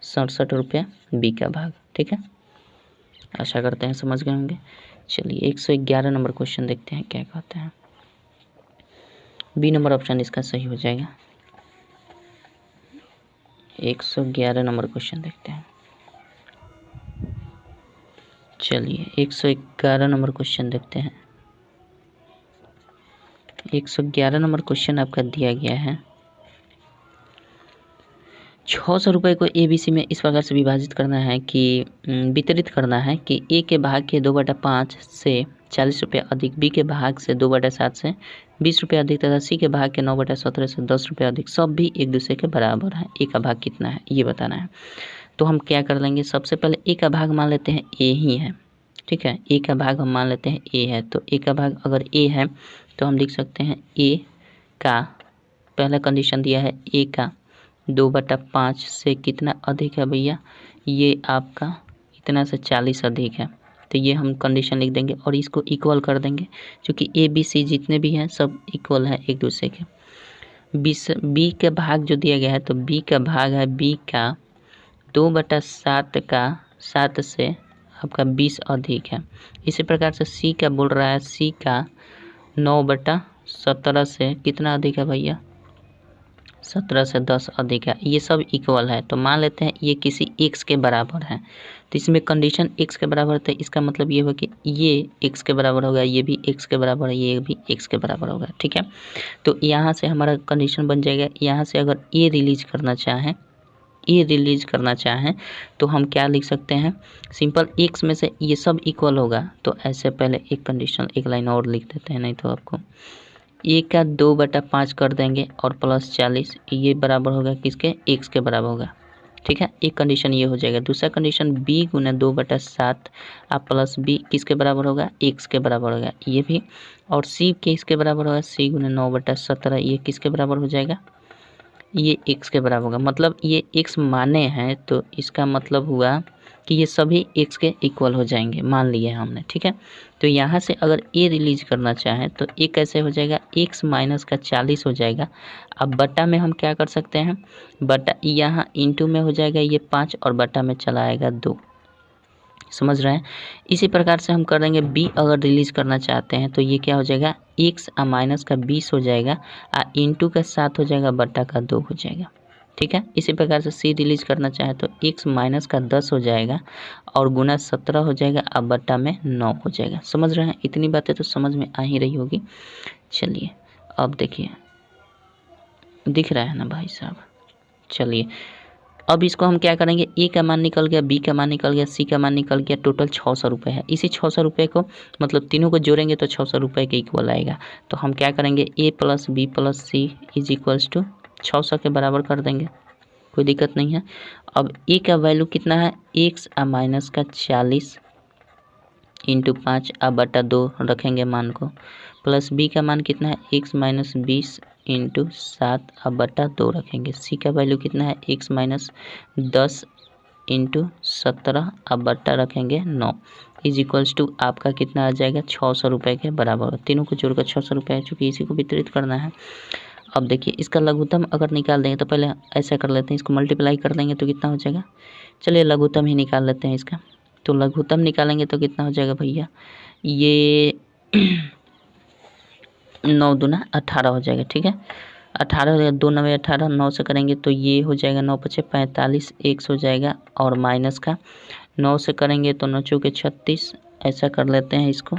67 रुपया b का भाग। ठीक है, आशा करते हैं समझ गए होंगे। चलिए 111 नंबर क्वेश्चन देखते हैं क्या कहते हैं। बी नंबर ऑप्शन इसका सही हो जाएगा। 111 नंबर क्वेश्चन देखते हैं। चलिए 111 नंबर क्वेश्चन देखते हैं। 111 नंबर क्वेश्चन आपका दिया गया है 600 रुपये को ABC में इस प्रकार से विभाजित करना है कि वितरित करना है कि A के भाग के 2/5 से 40 रुपये अधिक, B के भाग से 2/7 से 20 रुपये अधिक तथा C के भाग के 9/17 से 10 रुपये अधिक सब भी एक दूसरे के बराबर है। A का भाग कितना है ये बताना है। तो हम क्या कर लेंगे, सबसे पहले A का भाग मान लेते हैं A ही है, ठीक है। A का भाग हम मान लेते हैं A है, तो A का भाग अगर A है तो हम लिख सकते हैं A का, पहला कंडीशन दिया है A का 2/5 से कितना अधिक है भैया, ये आपका इतना से 40 अधिक है। तो ये हम कंडीशन लिख देंगे और इसको इक्वल कर देंगे, क्योंकि ABC जितने भी हैं सब इक्वल है एक दूसरे के। B के भाग जो दिया गया है तो B का भाग है B का 2/7 का 7 से आपका 20 अधिक है। इसी प्रकार से C का बोल रहा है C का 9/17 से कितना अधिक है भैया, 17 से 10 अधिक है। ये सब इक्वल है, तो मान लेते हैं ये किसी x के बराबर है। तो इसमें कंडीशन x के बराबर है, इसका मतलब ये होगा कि ये x के बराबर होगा, ये भी x के बराबर है, ये भी x के बराबर होगा, ठीक है। तो यहाँ से हमारा कंडीशन बन जाएगा। यहाँ से अगर a रिलीज करना चाहें तो हम क्या लिख सकते हैं, सिंपल x में से ये सब इक्वल होगा। तो ऐसे पहले एक कंडीशन एक लाइन और लिख देते हैं, नहीं तो आपको A का 2/5 कर देंगे और प्लस 40, ये बराबर होगा किसके, x के बराबर होगा, ठीक है। एक कंडीशन ये हो जाएगा। दूसरा कंडीशन B गुना 2/7 आप प्लस B किसके बराबर होगा, x के बराबर होगा, ये भी। और C किसके बराबर होगा, C गुना 9/17 ये किसके बराबर हो जाएगा, ये x के बराबर होगा। मतलब ये x माने हैं तो इसका मतलब हुआ कि ये सभी x के इक्वल हो जाएंगे, मान लिए हमने, ठीक है। तो यहाँ से अगर a रिलीज करना चाहें तो a कैसे हो जाएगा, x माइनस का 40 हो जाएगा। अब बटा में हम क्या कर सकते हैं, बटा यहाँ इंटू में हो जाएगा ये 5 और बटा में चला आएगा 2, समझ रहे हैं। इसी प्रकार से हम कर देंगे b अगर रिलीज करना चाहते हैं तो ये क्या हो जाएगा, x माइनस का 20 हो जाएगा इंटू का 7 हो जाएगा, बटा का 2 हो जाएगा, ठीक है। इसी प्रकार से C रिलीज करना चाहे तो x माइनस का 10 हो जाएगा और गुना 17 हो जाएगा, अब बटा में 9 हो जाएगा। समझ रहे हैं, इतनी बातें तो समझ में आ ही रही होगी। चलिए अब देखिए, दिख रहा है ना भाई साहब। चलिए अब इसको हम क्या करेंगे, A का मान निकल गया, B का मान निकल गया, C का मान निकल गया, टोटल 600 रुपये है। इसी 600 रुपये को मतलब तीनों को जोड़ेंगे तो 600 रुपये के इक्वल आएगा। तो हम क्या करेंगे, A plus B plus C is equals to 600 के बराबर कर देंगे, कोई दिक्कत नहीं है। अब A का वैल्यू कितना है, x माइनस का 40 इंटू 5 अब बटा 2 रखेंगे मान को, प्लस B का मान कितना है, x माइनस 20 इंटू 7 अब बटा 2 रखेंगे। C का वैल्यू कितना है, x माइनस 10 इंटू 17 अब बटा रखेंगे 9 इज इक्वल्स टू आपका कितना आ जाएगा, 600 रुपये के बराबर। तीनों को जोड़कर 600 रुपये है, चूँकि इसी को वितरित करना है। अब देखिए इसका लघुत्तम अगर निकाल देंगे तो पहले ऐसा कर लेते हैं, इसको मल्टीप्लाई कर देंगे तो कितना हो जाएगा, चलिए लघुत्तम ही निकाल लेते हैं इसका। तो लघुत्तम निकालेंगे तो कितना हो जाएगा भैया, ये 9 दूना 18 हो जाएगा, ठीक है। 18 हो जाएगा, 2 9 18, 9 से करेंगे तो ये हो जाएगा 9 5 45, x हो जाएगा और माइनस का 9 से करेंगे तो 9 चौके 36, ऐसा कर लेते हैं इसको।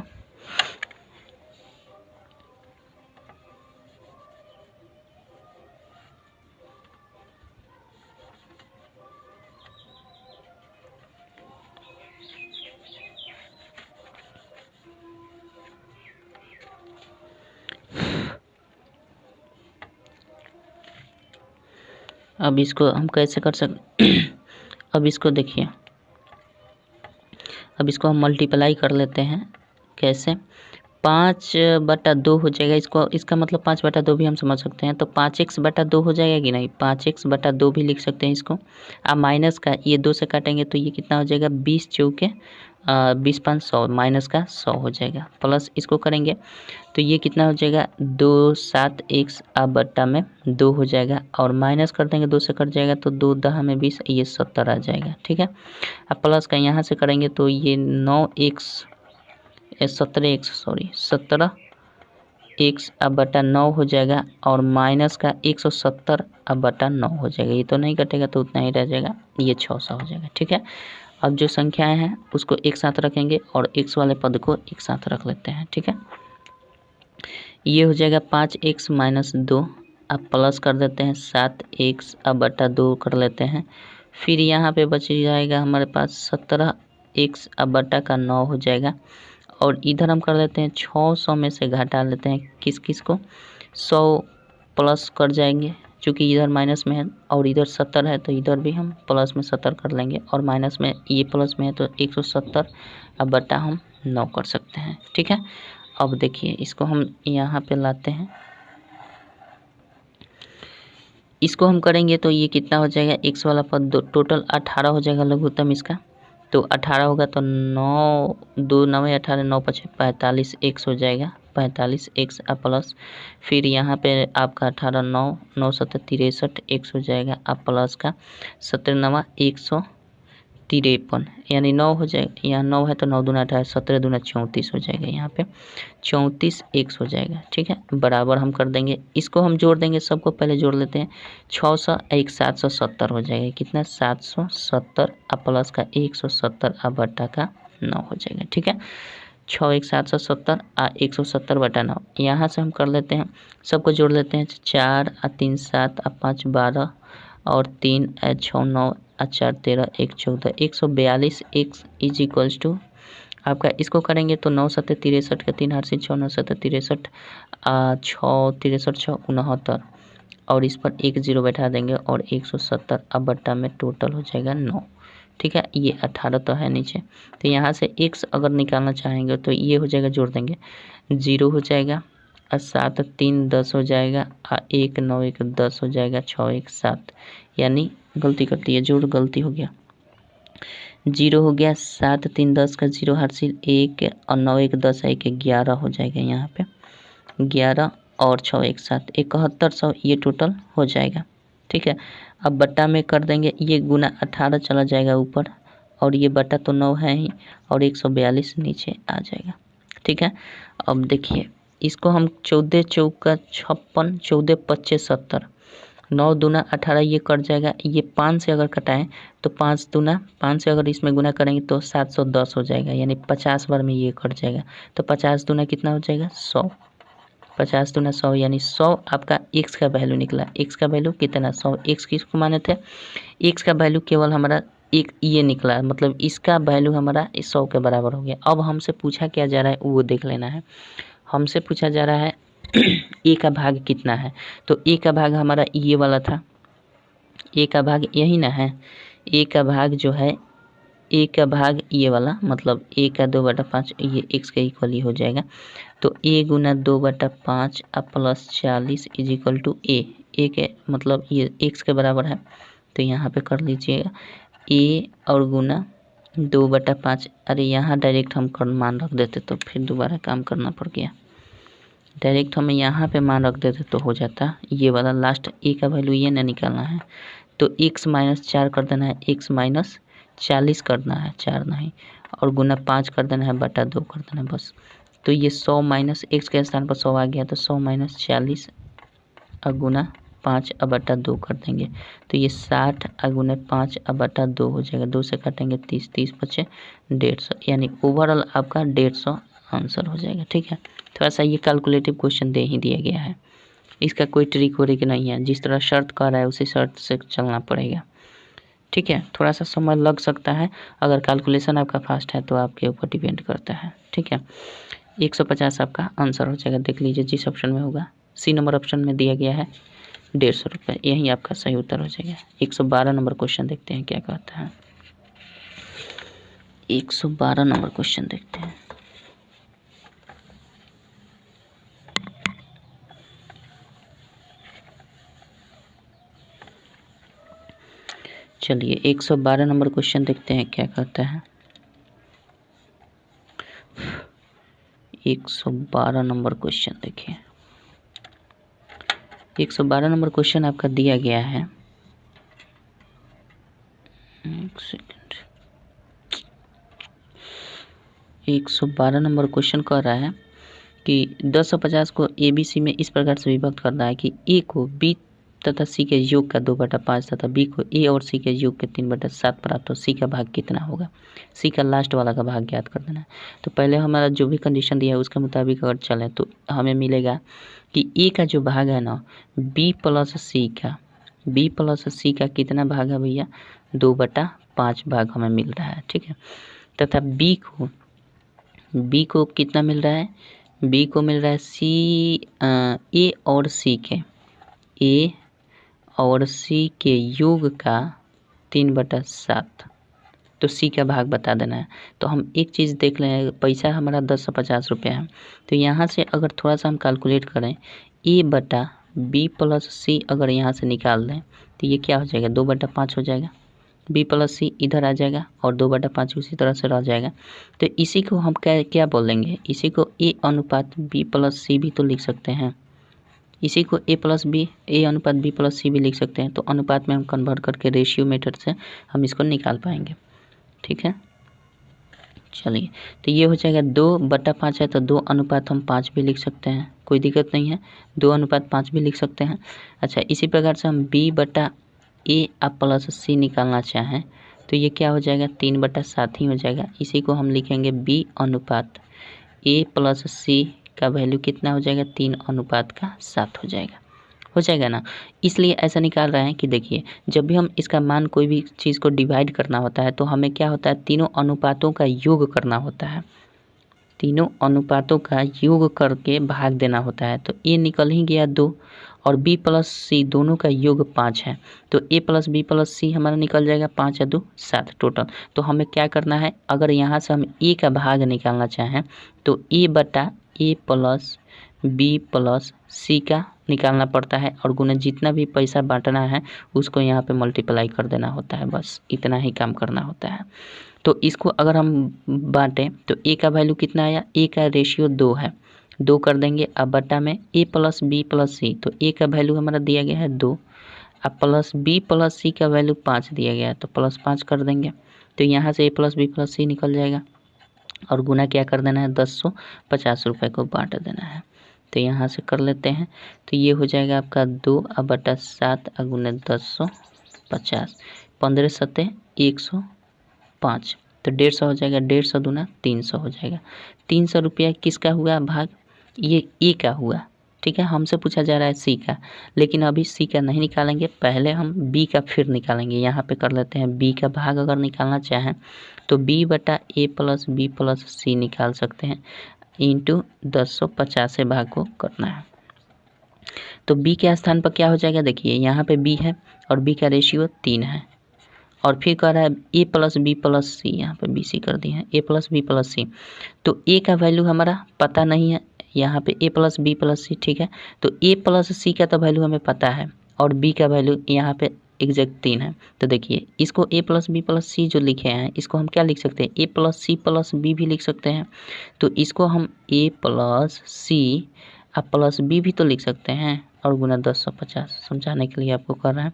अब इसको हम कैसे कर सकते अब इसको देखिए, अब इसको हम मल्टीप्लाई कर लेते हैं, कैसे, 5/2 हो जाएगा इसको, इसका मतलब 5/2 भी हम समझ सकते हैं। तो 5x/2 हो जाएगा कि नहीं, 5x/2 भी लिख सकते हैं इसको। अब माइनस का ये 2 से काटेंगे तो ये कितना हो जाएगा, 20 चौके 20 5 100 माइनस का 100 हो जाएगा, प्लस इसको करेंगे तो ये कितना हो जाएगा, 2 7 x अब बट्टा में 2 हो जाएगा और माइनस कर देंगे, 2 से कट जाएगा तो 2 10 में 20, ये 70 आ जाएगा, ठीक है। अब प्लस का यहाँ से करेंगे तो ये 17 x अब बटा 9 हो जाएगा और माइनस का 170 अब बटा 9 हो जाएगा। ये तो नहीं कटेगा तो उतना ही रह जाएगा, ये 600 हो जाएगा, ठीक है। अब जो संख्याएं हैं उसको एक साथ रखेंगे और x वाले पद को एक साथ रख लेते हैं। ठीक है, ये हो जाएगा 5x माइनस 2, अब प्लस कर देते हैं 7x अब बटा 2 कर लेते हैं। फिर यहाँ पे बच जाएगा हमारे पास 17x अब बटा का 9 हो जाएगा। और इधर हम कर लेते हैं 600 में से घटा लेते हैं किस किस को, 100 प्लस कर जाएंगे क्योंकि इधर माइनस में है और इधर 70 है तो इधर भी हम प्लस में 70 कर लेंगे, और माइनस में ये प्लस में है तो 170 अब बटा हम 9 कर सकते हैं। ठीक है, अब देखिए इसको हम यहाँ पे लाते हैं, इसको हम करेंगे तो ये कितना हो जाएगा, x वाला पद टोटल 18 हो जाएगा लघुत्तम इसका, तो 18 होगा तो 9 2 9 18 9 5 45 x हो जाएगा, 45 x प्लस फिर यहाँ पे आपका 18 9 9 7 63 x हो जाएगा, अब प्लस का 17 9 153 यानी 9 हो जाएगा, यहाँ 9 है तो 9 दूना 18 17 दूना 34 हो जाएगा, यहाँ पे 34 x हो जाएगा। ठीक है, बराबर हम कर देंगे, इसको हम जोड़ देंगे, सबको पहले जोड़ लेते हैं, 600 1 770 हो जाएगा, कितना 770 अब प्लस का 170 अब बटा का 9 हो जाएगा। ठीक है, 6 1 770 170 बटा 9, यहाँ से हम कर लेते हैं, सबको जोड़ लेते हैं, 4 3 7 5 12 और 3 6 9 4 13 1 14 142 x इज इक्वल्स टू आपका, इसको करेंगे तो 9 7 63 का 3 हाथ से 6 9 7 63 6 63 6 69 और इस पर 1 0 बैठा देंगे और 170 अब बट्टा में टोटल हो जाएगा 9। ठीक है, ये 18 तो है नीचे, तो यहाँ से x अगर निकालना चाहेंगे तो ये हो जाएगा, जोड़ देंगे 0 हो जाएगा, 7 3 10 हो जाएगा, 1 9 1 10 हो जाएगा, 6 1 7 यानी गलती कर दी है, जोड़ गलती हो गया, 0 हो गया, 7 3 10 का 0 हासिल 1 और 9 1 10 1 11 हो जाएगा, यहाँ पे 11 और 6 1 7 7100 ये टोटल हो जाएगा। ठीक है, अब बट्टा में कर देंगे, ये गुना 18 चला जाएगा ऊपर और ये बट्टा तो 9 है ही और 142 नीचे आ जाएगा। ठीक है, अब देखिए इसको हम 14 चौका 56 14 25 70 9 दूना 18 ये कट जाएगा, ये 5 से अगर कटाएं तो 5 दूना 5 से अगर इसमें गुना करेंगे तो 710 हो जाएगा, यानी 50 बार में ये कट जाएगा, तो 50 दूना कितना हो जाएगा 100, 50 दूना 100 यानी 100 आपका x का वैल्यू निकला। x का वैल्यू कितना 100, x किसको माने थे, x का वैल्यू केवल हमारा एक ये निकला, मतलब इसका वैल्यू हमारा 100 के बराबर हो गया। अब हमसे पूछा क्या जा रहा है वो देख लेना है, हमसे पूछा जा रहा है a का भाग कितना है, तो a का भाग हमारा ये वाला था, a का भाग यही ना है, a का भाग जो है a का भाग ये वाला, मतलब a का 2/5 ये x का इक्वल ही हो जाएगा, तो a गुना 2/5 अब plus 40 is equal to a के मतलब ये x के बराबर है, तो यहाँ पे कर लीजिएगा a और गुना 2/5, अरे यहाँ डायरेक्ट हम मान रख देते तो फिर दोबारा काम करना पड़ गया, डायरेक्ट हमें यहाँ पे मान रख देते तो हो जाता, ये वाला लास्ट a का वैल्यू ये ना निकालना है, तो x माइनस 4 कर देना है, x माइनस 40 करना है, 4 नहीं, और गुना 5 कर देना है, बटा 2 कर देना है बस। तो ये 100 माइनस x के स्थान पर 100 आ गया, तो 100 माइनस 40 और गुना 5 अब बटा 2 कर देंगे, तो ये 60 और गुना 5 अब बटा 2 हो जाएगा, 2 से काटेंगे 30 30 बचे 150, यानी ओवरऑल आपका 150 आंसर हो जाएगा। ठीक है, थोड़ा सा ये कैलकुलेटिव क्वेश्चन दे ही दिया गया है, इसका कोई ट्रिक वरिक नहीं है, जिस तरह शर्त कर रहा है उसी शर्त से चलना पड़ेगा। ठीक है, थोड़ा सा समय लग सकता है, अगर कैलकुलेशन आपका फास्ट है तो आपके ऊपर डिपेंड करता है। ठीक है, 150 आपका आंसर हो जाएगा, देख लीजिए जिस ऑप्शन में होगा, सी नंबर ऑप्शन में दिया गया है 150 रुपये, यही आपका सही उत्तर हो जाएगा। 112 नंबर क्वेश्चन देखते हैं क्या कहता है, 112 नंबर क्वेश्चन देखते हैं। चलिए 112 नंबर क्वेश्चन देखते हैं क्या कहता है। 112 नंबर क्वेश्चन देखिए, 112 नंबर क्वेश्चन आपका दिया गया है, एक सेकंड, 112 नंबर क्वेश्चन कह रहा है कि 10 और 50 को ABC में इस प्रकार से विभक्त करना है कि A को B तथा सी के योग का 2/5 तथा बी को ए और सी के योग के 3/7 प्राप्त हो, सी का भाग कितना होगा? सी का लास्ट वाला का भाग ज्ञात कर देना है। तो पहले हमारा जो भी कंडीशन दिया है उसके मुताबिक अगर चलें तो हमें मिलेगा कि ए का जो भाग है ना बी प्लस सी का कितना भाग है भैया? 2/5 भाग हमें मिल रहा है, ठीक है। तथा बी को कितना मिल रहा है? बी को मिल रहा है ए और सी के योग का 3/7। तो सी का भाग बता देना है। तो हम एक चीज़ देख लें, पैसा हमारा 1050 रुपया है, तो यहाँ से अगर थोड़ा सा हम कैलकुलेट करें ए बटा बी प्लस सी अगर यहाँ से निकाल दें तो ये क्या हो जाएगा? 2/5 हो जाएगा। बी प्लस सी इधर आ जाएगा और 2/5 उसी तरह से रह जाएगा। तो इसी को हम क्या बोलेंगे? इसी को ए अनुपात बी प्लस सी भी तो लिख सकते हैं। इसी को ए अनुपात बी प्लस सी भी लिख सकते हैं। तो अनुपात में हम कन्वर्ट करके रेशियो मेथड से हम इसको निकाल पाएंगे, ठीक है। चलिए, तो ये हो जाएगा 2/5 है तो 2 हम 5 भी लिख सकते हैं, कोई दिक्कत नहीं है। 2:5 भी लिख सकते हैं। अच्छा, इसी प्रकार से हम b बटा ए अब प्लस सी निकालना चाहें तो ये क्या हो जाएगा? 3/7 ही हो जाएगा। इसी को हम लिखेंगे b अनुपात ए प्लस सी का वैल्यू कितना हो जाएगा? 3:7 हो जाएगा ना। इसलिए ऐसा निकाल रहे हैं कि देखिए, जब भी हम इसका मान कोई भी चीज़ को डिवाइड करना होता है तो हमें क्या होता है? तीनों अनुपातों का योग करना होता है। तीनों अनुपातों का योग करके भाग देना होता है। तो ए निकल ही गया 2 और b प्लस सी दोनों का योग 5 है। तो a प्लस बी प्लस सी हमारा निकल जाएगा 5 या 2 7 टोटल। तो हमें क्या करना है? अगर यहाँ से हम a का भाग निकालना चाहें तो a बटा ए प्लस बी प्लस सी का निकालना पड़ता है और गुना जितना भी पैसा बांटना है उसको यहाँ पे मल्टीप्लाई कर देना होता है। बस इतना ही काम करना होता है। तो इसको अगर हम बांटें तो ए का वैल्यू कितना आया? ए का रेशियो 2 है, 2 कर देंगे। अब बटा में ए प्लस बी प्लस सी, तो ए का वैल्यू हमारा दिया गया है 2, अब प्लस बी प्लस सी का वैल्यू 5 दिया गया है तो +5 कर देंगे। तो यहाँ से ए प्लस बी प्लस सी निकल जाएगा और गुना क्या कर देना है? 1050 रुपये को बांट देना है। तो यहाँ से कर लेते हैं। तो ये हो जाएगा आपका 2/7 गुना 1050, 15 सत्ते 105, तो 150 हो जाएगा। 150 दूना 300 हो जाएगा। 300 रुपया किसका हुआ भाग? ये ए का हुआ, ठीक है। हमसे पूछा जा रहा है सी का, लेकिन अभी सी का नहीं निकालेंगे, पहले हम बी का फिर निकालेंगे। यहाँ पे कर लेते हैं बी का भाग अगर निकालना चाहें तो b बटा ए प्लस बी प्लस सी निकाल सकते हैं, इंटू 1050 से भाग को करना है। तो b के स्थान पर क्या हो जाएगा? देखिए यहाँ पे b है और b का रेशियो 3 है और फिर कह रहा है a प्लस बी प्लस सी, यहाँ पे बी सी कर दिए हैं, a प्लस बी प्लस सी। तो a का वैल्यू हमारा पता नहीं है, यहाँ पे a प्लस बी प्लस सी, ठीक है। तो a प्लस सी का तो वैल्यू हमें पता है और b का वैल्यू यहाँ पे एग्जैक्ट 3 है। तो देखिए इसको a प्लस बी प्लस सी जो लिखे हैं इसको हम क्या लिख सकते हैं? a plus c plus b भी लिख सकते हैं। तो इसको हम a प्लस सी अब प्लस बी भी तो लिख सकते हैं और गुना 1050, समझाने के लिए आपको कर रहे हैं।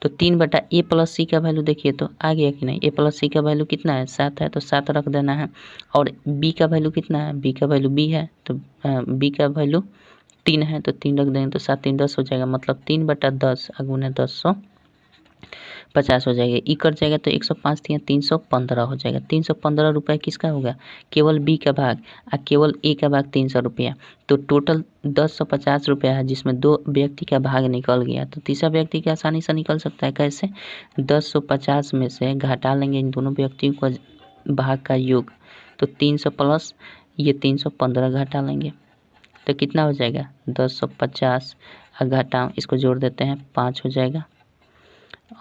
तो 3 बटा ए प्लस सी का वैल्यू देखिए तो आ गया कि नहीं? ए प्लस सी का वैल्यू कितना है? 7 है, तो 7 रख देना है। और बी का वैल्यू कितना है? बी का वैल्यू बी है तो बी का वैल्यू 3 है तो 3 रख देंगे तो 7 3 10 हो जाएगा, मतलब 3/10 गुना 1050 हो जाएगा। ई कट जाएगा तो 105 दिया 315 हो जाएगा। 315 रुपये किसका होगा? केवल बी का भाग और केवल ए का भाग 300 रुपया। तो टोटल 1050 रुपया है जिसमें 2 व्यक्ति का भाग निकल गया। तो तीसरा व्यक्ति की आसानी से निकल सकता है। कैसे? 1050 में से घटा लेंगे इन दोनों व्यक्तियों का भाग का योग, तो 300 प्लस ये 315 घटा लेंगे तो कितना हो जाएगा? 1050 घटाओ, इसको जोड़ देते हैं 5 हो जाएगा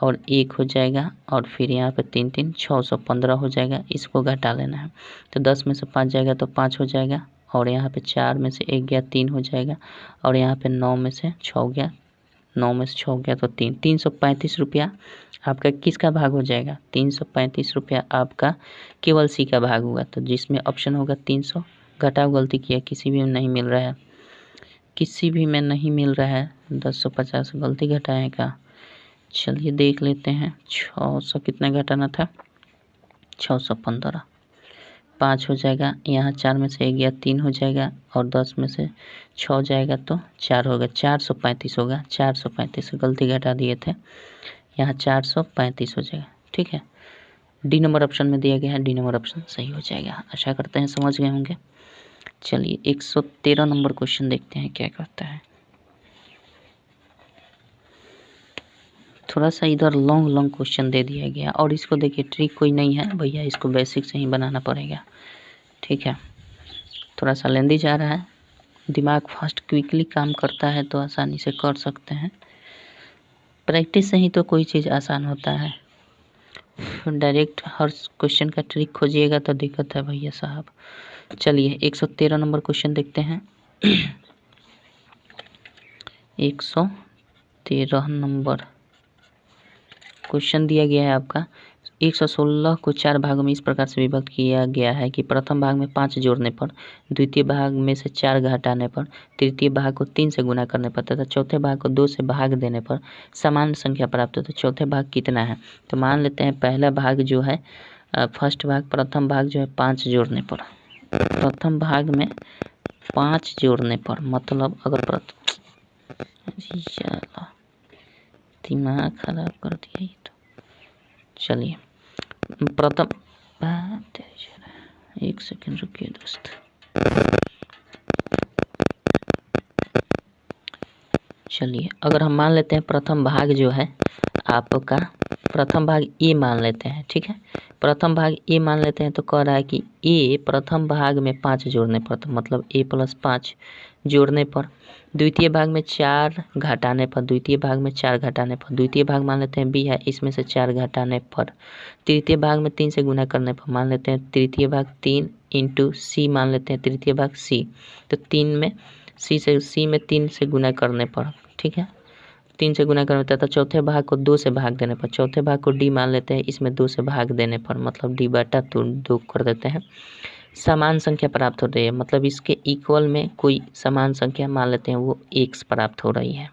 और 1 हो जाएगा और फिर यहाँ पे 3 3 615 हो जाएगा। इसको घटा लेना है तो 10 में से 5 जाएगा तो 5 हो जाएगा और यहाँ पे 4 में से 1 गया 3 हो जाएगा और यहाँ पे 9 में से 6 गया, 9 में से 6 गया तो 3, 335 रुपया आपका किसका भाग हो जाएगा? 335 रुपया आपका केवल सी का भाग होगा। तो जिसमें ऑप्शन होगा 300, घटाओ, गलती किया, किसी भी में नहीं मिल रहा है, किसी भी में नहीं मिल रहा है। 1050 गलती घटाए का, चलिए देख लेते हैं। 600 कितना घटाना था? 615, 5 हो जाएगा, यहाँ 4 में से 1 गया 3 हो जाएगा, और 10 में से 6 जाएगा तो 4 होगा, 435 होगा। 435 गलती घटा दिए थे, यहाँ 435 हो जाएगा। ठीक है, डी नंबर ऑप्शन में दिया गया है, डी नंबर ऑप्शन सही हो जाएगा। आशा करते हैं समझ गए होंगे। चलिए 113 नंबर क्वेश्चन देखते हैं क्या करता है। थोड़ा सा इधर लॉन्ग क्वेश्चन दे दिया गया, और इसको देखिए ट्रिक कोई नहीं है भैया, इसको बेसिक से ही बनाना पड़ेगा। ठीक है, थोड़ा सा लेंदी जा रहा है, दिमाग फास्ट क्विकली काम करता है तो आसानी से कर सकते हैं। प्रैक्टिस से ही तो कोई चीज़ आसान होता है, डायरेक्ट हर क्वेश्चन का ट्रिक खोजिएगा तो दिक्कत है भैया साहब। चलिए 113 नंबर क्वेश्चन देखते हैं। 113 नंबर क्वेश्चन दिया गया है आपका। 116 को 4 भागों में इस प्रकार से विभक्त किया गया है कि प्रथम भाग में 5 जोड़ने पर, द्वितीय भाग में से 4 घटाने पर, तृतीय भाग को 3 से गुना करने पर तथा चौथे भाग को 2 से भाग देने पर समान संख्या प्राप्त हो। तो चौथे भाग कितना है? तो मान लेते हैं पहला भाग जो है फर्स्ट भाग, प्रथम भाग जो है 5 जोड़ने पर, प्रथम भाग में 5 जोड़ने पर, मतलब अगर दिमाग खराब कर दिया ये तो। चलिए प्रथम, एक सेकंड रुकिए दोस्त। चलिए अगर हम मान लेते हैं प्रथम भाग जो है आपका, प्रथम भाग ए मान लेते हैं। ठीक है, प्रथम भाग ए मान लेते हैं तो कह रहा है कि ए प्रथम भाग में 5 जोड़ने पर, तो मतलब ए प्लस 5 जोड़ने पर, द्वितीय भाग में 4 घटाने पर, द्वितीय भाग में 4 घटाने पर, द्वितीय भाग मान लेते हैं बी है, इसमें से 4 घटाने पर, तृतीय भाग में 3 से गुना करने पर, मान लेते हैं तृतीय भाग 3 इंटू सी, मान लेते हैं तृतीय भाग सी, तो 3 में सी में 3 से गुना करने पर, ठीक है 3 से गुना करने पर, तथा चौथे भाग को 2 से भाग देने पर, चौथे भाग को डी मान लेते हैं, इसमें 2 से भाग देने पर, मतलब डी बटा 2 कर देते हैं, समान संख्या प्राप्त हो रही है, मतलब इसके इक्वल में कोई समान संख्या मान लेते हैं वो x प्राप्त हो रही है।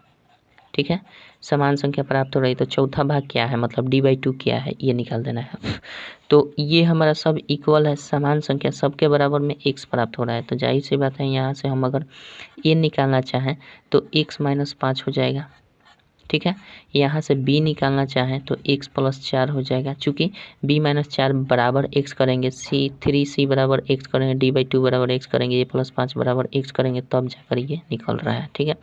ठीक है, समान संख्या प्राप्त हो रही है, तो चौथा भाग क्या है, मतलब d/2 क्या है ये निकाल देना है। तो ये हमारा सब इक्वल है, समान संख्या सबके बराबर में x प्राप्त हो रहा है, तो जाहिर सी बात है यहाँ से हम अगर a निकालना चाहें तो x - 5 हो जाएगा। ठीक है, यहाँ से b निकालना चाहें तो x + 4 हो जाएगा, चूँकि b - 4 बराबर x करेंगे, 3c बराबर x करेंगे, d/2 बराबर x करेंगे, a + 5 बराबर x करेंगे, तब जाकर ये निकल रहा है। ठीक है,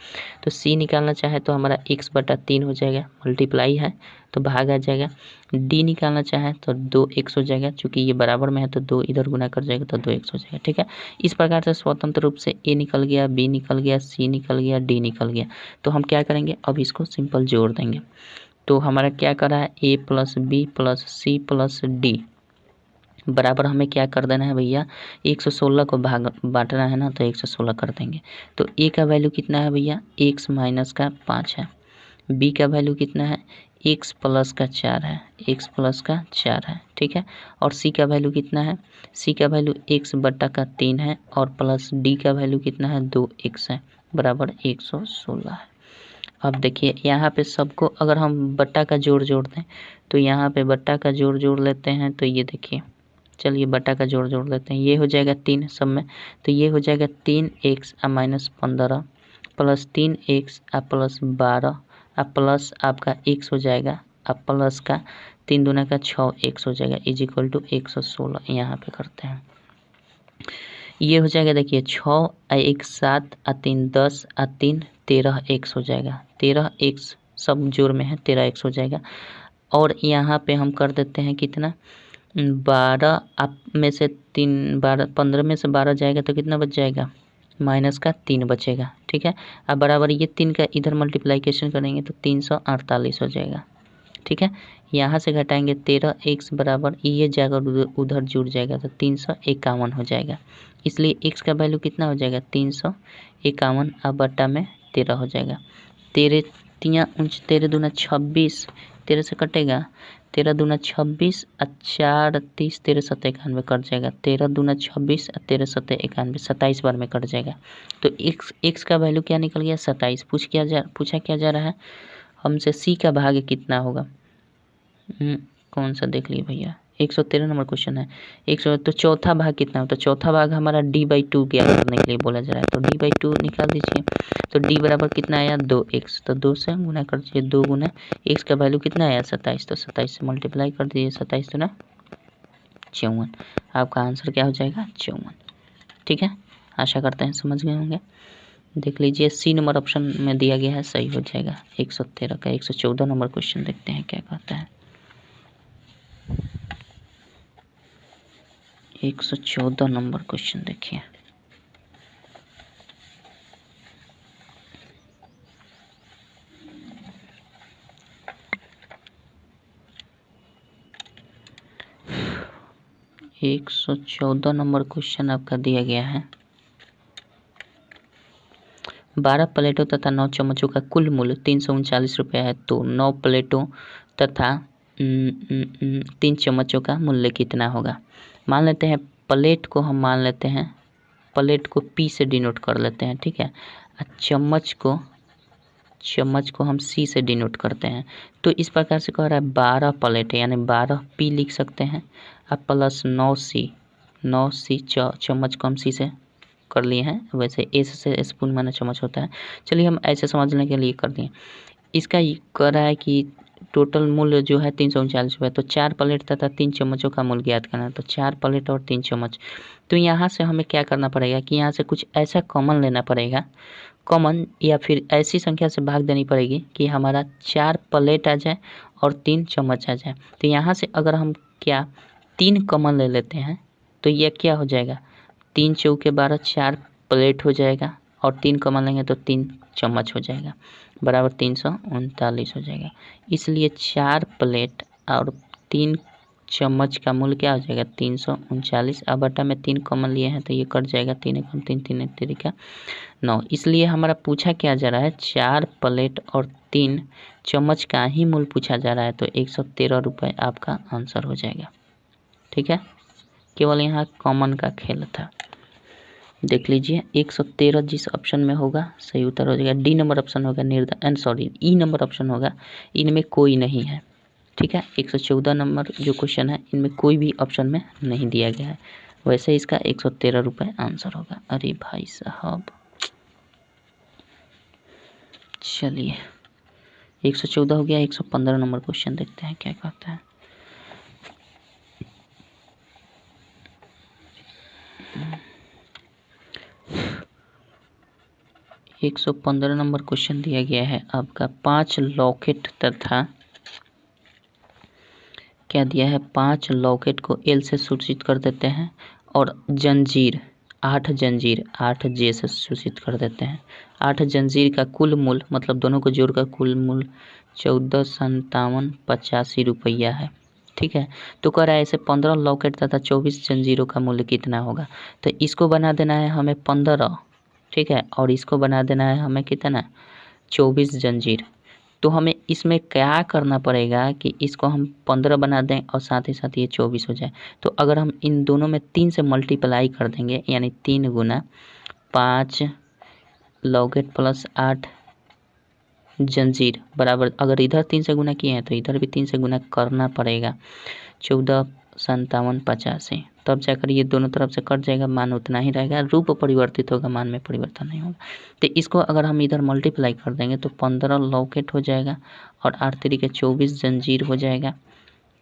तो c निकालना चाहे तो हमारा x/3 हो जाएगा, मल्टीप्लाई है तो भाग आ जाएगा। d निकालना चाहे तो 2x हो जाएगा, चूँकि ये बराबर में है तो 2 इधर गुना कर जाएगा तो 2x हो जाएगा। ठीक है, इस प्रकार से स्वतंत्र रूप से a निकल गया, b निकल गया, c निकल गया, d निकल गया। तो हम क्या करेंगे, अब इसको सिंपल जोड़ देंगे। तो हमारा क्या कर रहा है, a + b + c + d बराबर हमें क्या कर देना है भैया, 116 को भाग बांटना है ना, तो 116 कर देंगे। तो a का वैल्यू कितना है भैया, x - 5 है, b का वैल्यू कितना है, x + 4 है, x + 4 है। ठीक है, और c का वैल्यू कितना है, c का वैल्यू x/3 है, और प्लस d का वैल्यू कितना है, 2x है, बराबर 116 है। अब देखिए यहाँ पे सबको अगर हम बट्टा का जोड़ दें तो यहाँ पे बट्टा का जोड़ लेते हैं, तो ये देखिए, चलिए बट्टा का जोड़ लेते हैं, ये हो जाएगा 3 सब में, तो ये हो जाएगा 3x - 15 plus 3x plus 12 plus आपका x हो जाएगा, अब प्लस का 3 दूना का 6x हो जाएगा, = 116 यहाँ पे करते हैं। ये हो जाएगा देखिए 6 1 7 3 10 3 13x हो जाएगा, 13x सब जोड़ में है, 13x हो जाएगा। और यहाँ पे हम कर देते हैं कितना, 12 आप में से 15 में से 12 जाएगा तो कितना बच जाएगा, -3 बचेगा। ठीक है, अब बराबर ये 3 का इधर मल्टीप्लाइकेशन करेंगे तो 348 हो जाएगा। ठीक है, यहाँ से घटाएंगे 13x बराबर ये जाएगा उधर जुड़ जाएगा तो 351 हो जाएगा, इसलिए x का वैल्यू कितना हो जाएगा, 351 अब बट्टा में 13 हो जाएगा। 13 13 दूना 26, 13 से कटेगा, 13 दूना 26 4 30 13 7 91 कट जाएगा, 13 दूना 26 13 7 91 27 बार में कट जाएगा। तो x का वैल्यू क्या निकल गया, 27। पूछा क्या जा रहा है हमसे, c का भाग कितना होगा, कौन सा देख लिए भैया, 113 नंबर क्वेश्चन है। 100 तो चौथा भाग कितना हो, तो चौथा भाग हमारा d/2 ज्ञात करने के लिए बोला जा रहा है, तो d/2 निकाल दीजिए। तो d बराबर कितना आया 2x, तो 2 से गुना कर दीजिए, 2 गुना x का वैल्यू कितना आया 27, तो 27 से मल्टीप्लाई कर दीजिए, 27 गुना 54, आपका आंसर क्या हो जाएगा 54। ठीक है, आशा करते हैं समझ गए होंगे। देख लीजिए सी नंबर ऑप्शन में दिया गया है, सही हो जाएगा 113 का। 114 नंबर क्वेश्चन देखते हैं क्या कहता है। 114 नंबर क्वेश्चन देखिए, एक 114 नंबर क्वेश्चन आपका दिया गया है। 12 प्लेटों तथा 9 चम्मचों का कुल मूल्य 339 रुपये है, तो 9 प्लेटों तथा 3 चम्मचों का मूल्य कितना होगा। मान लेते हैं प्लेट को हम मान लेते हैं, प्लेट को P से डिनोट कर लेते हैं, ठीक है। चम्मच को हम C से डिनोट करते हैं। तो इस प्रकार से कह रहा है 12 प्लेट है, यानी 12 P लिख सकते हैं, अब प्लस 9C चम्मच को हम C से कर लिए हैं, वैसे एस से स्पून माना चम्मच होता है। चलिए हम ऐसे समझने के लिए कर दिए। इसका कह रहा है कि टोटल मूल्य जो है 339 रुपये, तो 4 प्लेट तथा 3 चम्मचों का मूल्य ज्ञात करना है, तो 4 प्लेट और 3 चम्मच। तो यहाँ से हमें क्या करना पड़ेगा कि यहाँ से कुछ ऐसा कॉमन लेना पड़ेगा, कॉमन या फिर ऐसी संख्या से भाग देनी पड़ेगी कि हमारा 4 प्लेट आ जाए और 3 चम्मच आ जाए। तो यहाँ से अगर हम 3 कॉमन ले लेते हैं तो यह क्या हो जाएगा, 3 चौके 12, 4 प्लेट हो जाएगा और 3 कॉमन लेंगे तो 3 चम्मच हो जाएगा, बराबर 339 हो जाएगा। इसलिए 4 प्लेट और 3 चम्मच का मूल्य क्या हो जाएगा 339। अब बटा में 3 कॉमन लिए हैं तो ये कट जाएगा, 3 एकम 3, 3 एक 3 का 9। इसलिए हमारा पूछा क्या जा रहा है, 4 प्लेट और 3 चम्मच का ही मूल्य पूछा जा रहा है, तो 113 रुपये आपका आंसर हो जाएगा। ठीक है, केवल यहाँ कॉमन का खेल था। देख लीजिए 113 जिस ऑप्शन में होगा सही उत्तर हो जाएगा। डी नंबर ऑप्शन होगा ई नंबर ऑप्शन होगा, इनमें कोई नहीं है। ठीक है, 114 नंबर जो क्वेश्चन है इनमें कोई भी ऑप्शन में नहीं दिया गया है, वैसे इसका 113 रुपये आंसर होगा। अरे भाई साहब, चलिए 114 हो गया। 115 नंबर क्वेश्चन देखते हैं क्या कहता है। 115 नंबर क्वेश्चन दिया गया है आपका 5 लॉकेट तथा क्या दिया है, 5 लॉकेट को एल से सूचित कर देते हैं और जंजीर 8 जंजीर 8J से सूचित कर देते हैं। 8 जंजीर का कुल मूल्य मतलब दोनों को जोड़कर कुल मूल्य 145785 रुपया है। ठीक है, तो कह रहा है ऐसे 15 लॉकेट तथा 24 जंजीरों का मूल्य कितना होगा। तो इसको बना देना है हमें 15, ठीक है, और इसको बना देना है हमें कितना 24 जंजीर। तो हमें इसमें क्या करना पड़ेगा कि इसको हम 15 बना दें और साथ ही साथ ये 24 हो जाए। तो अगर हम इन दोनों में 3 से मल्टीप्लाई कर देंगे, यानी 3 गुना 5 लॉकेट प्लस 8 जंजीर बराबर, अगर इधर 3 से गुना किए हैं तो इधर भी 3 से गुना करना पड़ेगा, 145785, तब जाकर ये दोनों तरफ से कट जाएगा, मान उतना ही रहेगा, रूप परिवर्तित होगा, मान में परिवर्तन नहीं होगा। तो इसको अगर हम इधर मल्टीप्लाई कर देंगे तो 15 लॉकेट हो जाएगा और 8 तरीके 24 जंजीर हो जाएगा।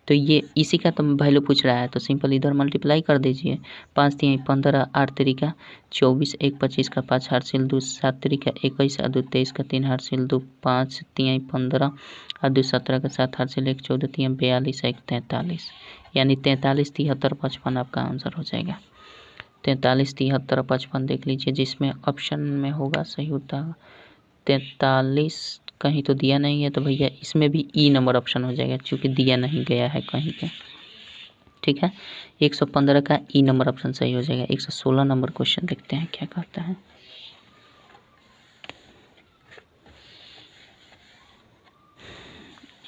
तो ये इसी का तो वैल्यू पूछ रहा है, तो सिंपल इधर मल्टीप्लाई कर दीजिए, 5 3 15, 8 तरीका 24, 1 25 का 5 हारसिल 2, 7 तरीका 21 और 2 23 का 3 हारसिल 2, 5 3 15 और 2 17 का 7 हारसिल 1, 14 3 42, 1 43, यानी 43 73 55 आपका आंसर हो जाएगा। 43 73 55 देख लीजिए, जिसमें ऑप्शन में होगा सही उत्तर 43। कहीं तो दिया नहीं है तो भैया इसमें भी ई नंबर ऑप्शन हो जाएगा, क्योंकि दिया नहीं गया है कहीं पे। ठीक है, 115 का ई नंबर ऑप्शन सही हो जाएगा। 116 नंबर क्वेश्चन देखते हैं क्या कहता है।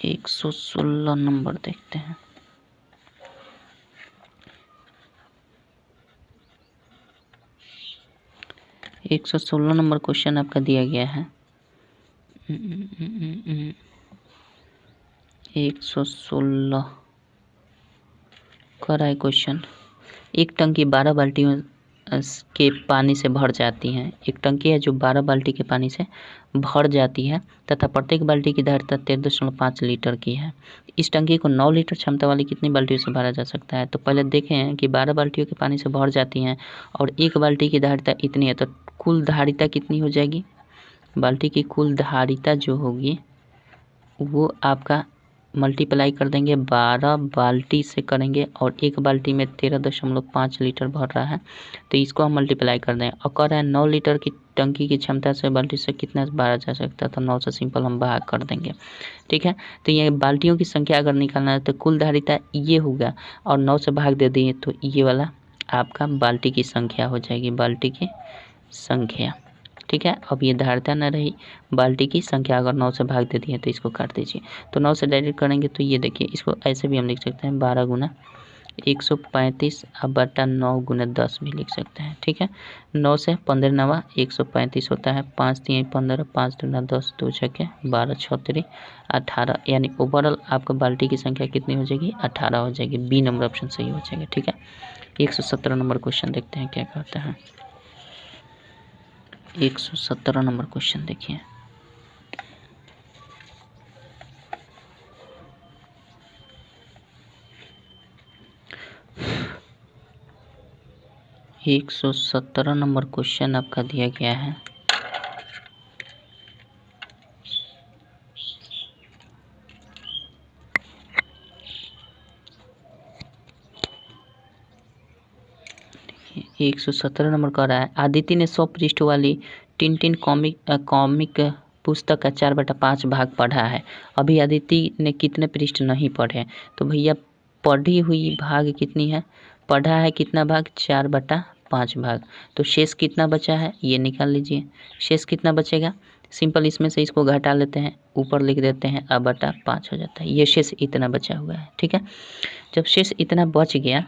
एक 116 नंबर देखते हैं। एक 116 नंबर क्वेश्चन आपका दिया गया है। 116 कह रहा है क्वेश्चन, एक टंकी 12 बाल्टियों के पानी से भर जाती हैं। एक टंकी है जो 12 बाल्टी के पानी से भर जाती है तथा प्रत्येक बाल्टी की धारिता 13.5 लीटर की है। इस टंकी को 9 लीटर क्षमता वाली कितनी बाल्टियों से भरा जा सकता है? तो पहले देखें कि 12 बाल्टियों के पानी से भर जाती हैं और एक बाल्टी की धारिता इतनी है, तो कुल धारिता कितनी हो जाएगी? बाल्टी की कुल धारिता जो होगी वो आपका मल्टीप्लाई कर देंगे 12 बाल्टी से करेंगे और एक बाल्टी में 13.5 लीटर भर रहा है, तो इसको हम मल्टीप्लाई कर दें। और कह रहा है 9 लीटर की टंकी की क्षमता से बाल्टी से कितना भरा जा सकता है, तो 9 से सिंपल हम भाग कर देंगे। ठीक है, तो ये बाल्टियों की संख्या अगर निकालना है तो कुल धारिता ये होगा और 9 से भाग दे दिए तो ये वाला आपका बाल्टी की संख्या हो जाएगी, बाल्टी की संख्या। ठीक है, अब ये धारिता न रही, बाल्टी की संख्या अगर 9 से भाग देती है तो इसको काट दीजिए। तो 9 से डायरेक्ट करेंगे तो ये देखिए, इसको ऐसे भी हम लिख सकते हैं 12 गुना 135 बटा 9 गुना 10 भी लिख सकते हैं। ठीक है, 9 से 15 नवा 135 होता है, 5 3 15, 5 दूना 10, 2 छके 12, 6 3 18, यानी ओवरऑल आपका बाल्टी की संख्या कितनी हो जाएगी? 18 हो जाएगी। बी नंबर ऑप्शन सही हो जाएगा। ठीक है, 117 नंबर क्वेश्चन देखते हैं क्या कहते हैं। 117 नंबर क्वेश्चन देखिए, एक 117 नंबर क्वेश्चन आपका दिया गया है। देखिए 117 नंबर कह रहा है, आदित्य ने 100 पृष्ठ वाली टिनटिन कॉमिक पुस्तक का 4/5 भाग पढ़ा है। अभी आदित्य ने कितने पृष्ठ नहीं पढ़े? तो भैया पढ़ी हुई भाग कितनी है? पढ़ा है कितना भाग? 4/5 भाग। तो शेष कितना बचा है ये निकाल लीजिए। शेष कितना बचेगा? सिंपल इसमें से इसको घटा लेते हैं, ऊपर लिख देते हैं a/5 हो जाता है। ये शेष इतना बचा हुआ है। ठीक है, जब शेष इतना बच गया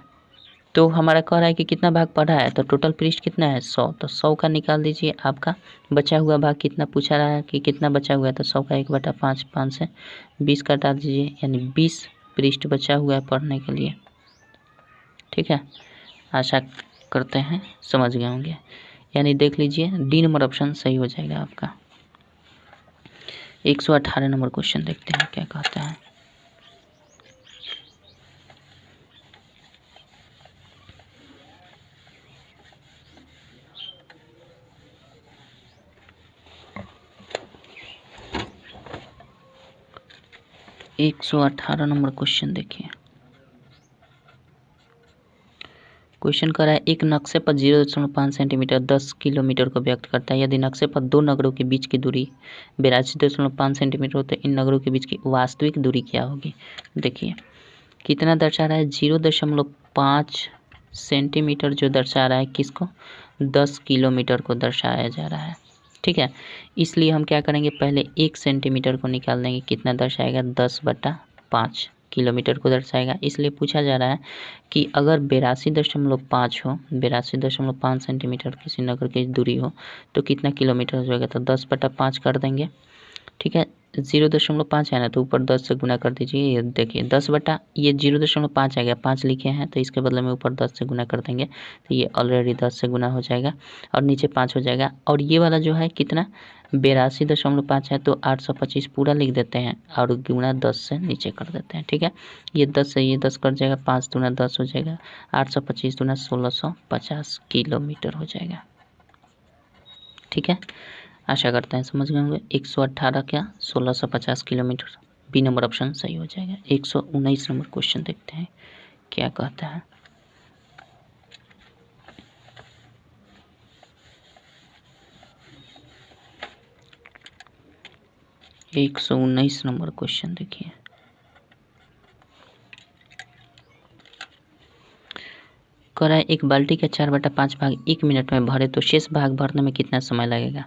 तो हमारा कह रहा है कि कितना भाग पढ़ा है, तो टोटल पृष्ठ कितना है? 100। तो 100 का निकाल दीजिए, आपका बचा हुआ भाग कितना पूछा रहा है कि कितना बचा हुआ है, तो 100 का 1/5, 5 से 20 काटा दीजिए, यानी 20 पृष्ठ बचा हुआ है पढ़ने के लिए। ठीक है, आशा करते हैं समझ गए होंगे, यानी देख लीजिए डी नंबर ऑप्शन सही हो जाएगा आपका। 118 नंबर क्वेश्चन देखते हैं क्या कहता है। एक 118 नंबर क्वेश्चन देखिए, क्वेश्चन कर रहा है, एक नक्शे पर 0.5 सेंटीमीटर 10 किलोमीटर को व्यक्त करता है। यदि नक्शे पर दो नगरों के बीच की दूरी 82.5 सेंटीमीटर हो तो इन नगरों के बीच की वास्तविक दूरी क्या होगी? देखिए कितना दर्शा रहा है? 0.5 सेंटीमीटर जो दर्शा रहा है किसको? 10 किलोमीटर को दर्शाया जा रहा है। ठीक है, इसलिए हम क्या करेंगे, पहले 1 सेंटीमीटर को निकाल देंगे, कितना दर्शाएगा? 10/5 किलोमीटर को दर्शाएगा। इसलिए पूछा जा रहा है कि अगर 82.5 हो, 82.5 सेंटीमीटर किसी नगर की दूरी हो तो कितना किलोमीटर हो जाएगा? तो 10/5 कर देंगे। ठीक है, 0.5 है ना, तो ऊपर 10 से गुना कर दीजिए। ये देखिए 10 बटा ये 0.5 आ गया, 5 लिखे हैं तो इसके बदले में ऊपर 10 से गुना कर देंगे, तो ये ऑलरेडी 10 से गुना हो जाएगा और नीचे 5 हो जाएगा। और ये वाला जो है कितना? 82.5 है, तो 825 पूरा लिख देते हैं और गुना 10 से नीचे कर देते हैं। ठीक है, ये 10 से ये 10 कर जाएगा, 5 दूना 10 हो जाएगा, 825 दूना 1650 किलोमीटर हो जाएगा। ठीक है, आशा करते हैं समझ गए होंगे। 118 क्या 1650 किलोमीटर, बी नंबर ऑप्शन सही हो जाएगा। 119 नंबर क्वेश्चन देखते हैं क्या कहता है। एक 119 नंबर क्वेश्चन देखिए, कह रहा है एक बाल्टी का 4/5 भाग 1 मिनट में भरे तो शेष भाग भरने में कितना समय लगेगा?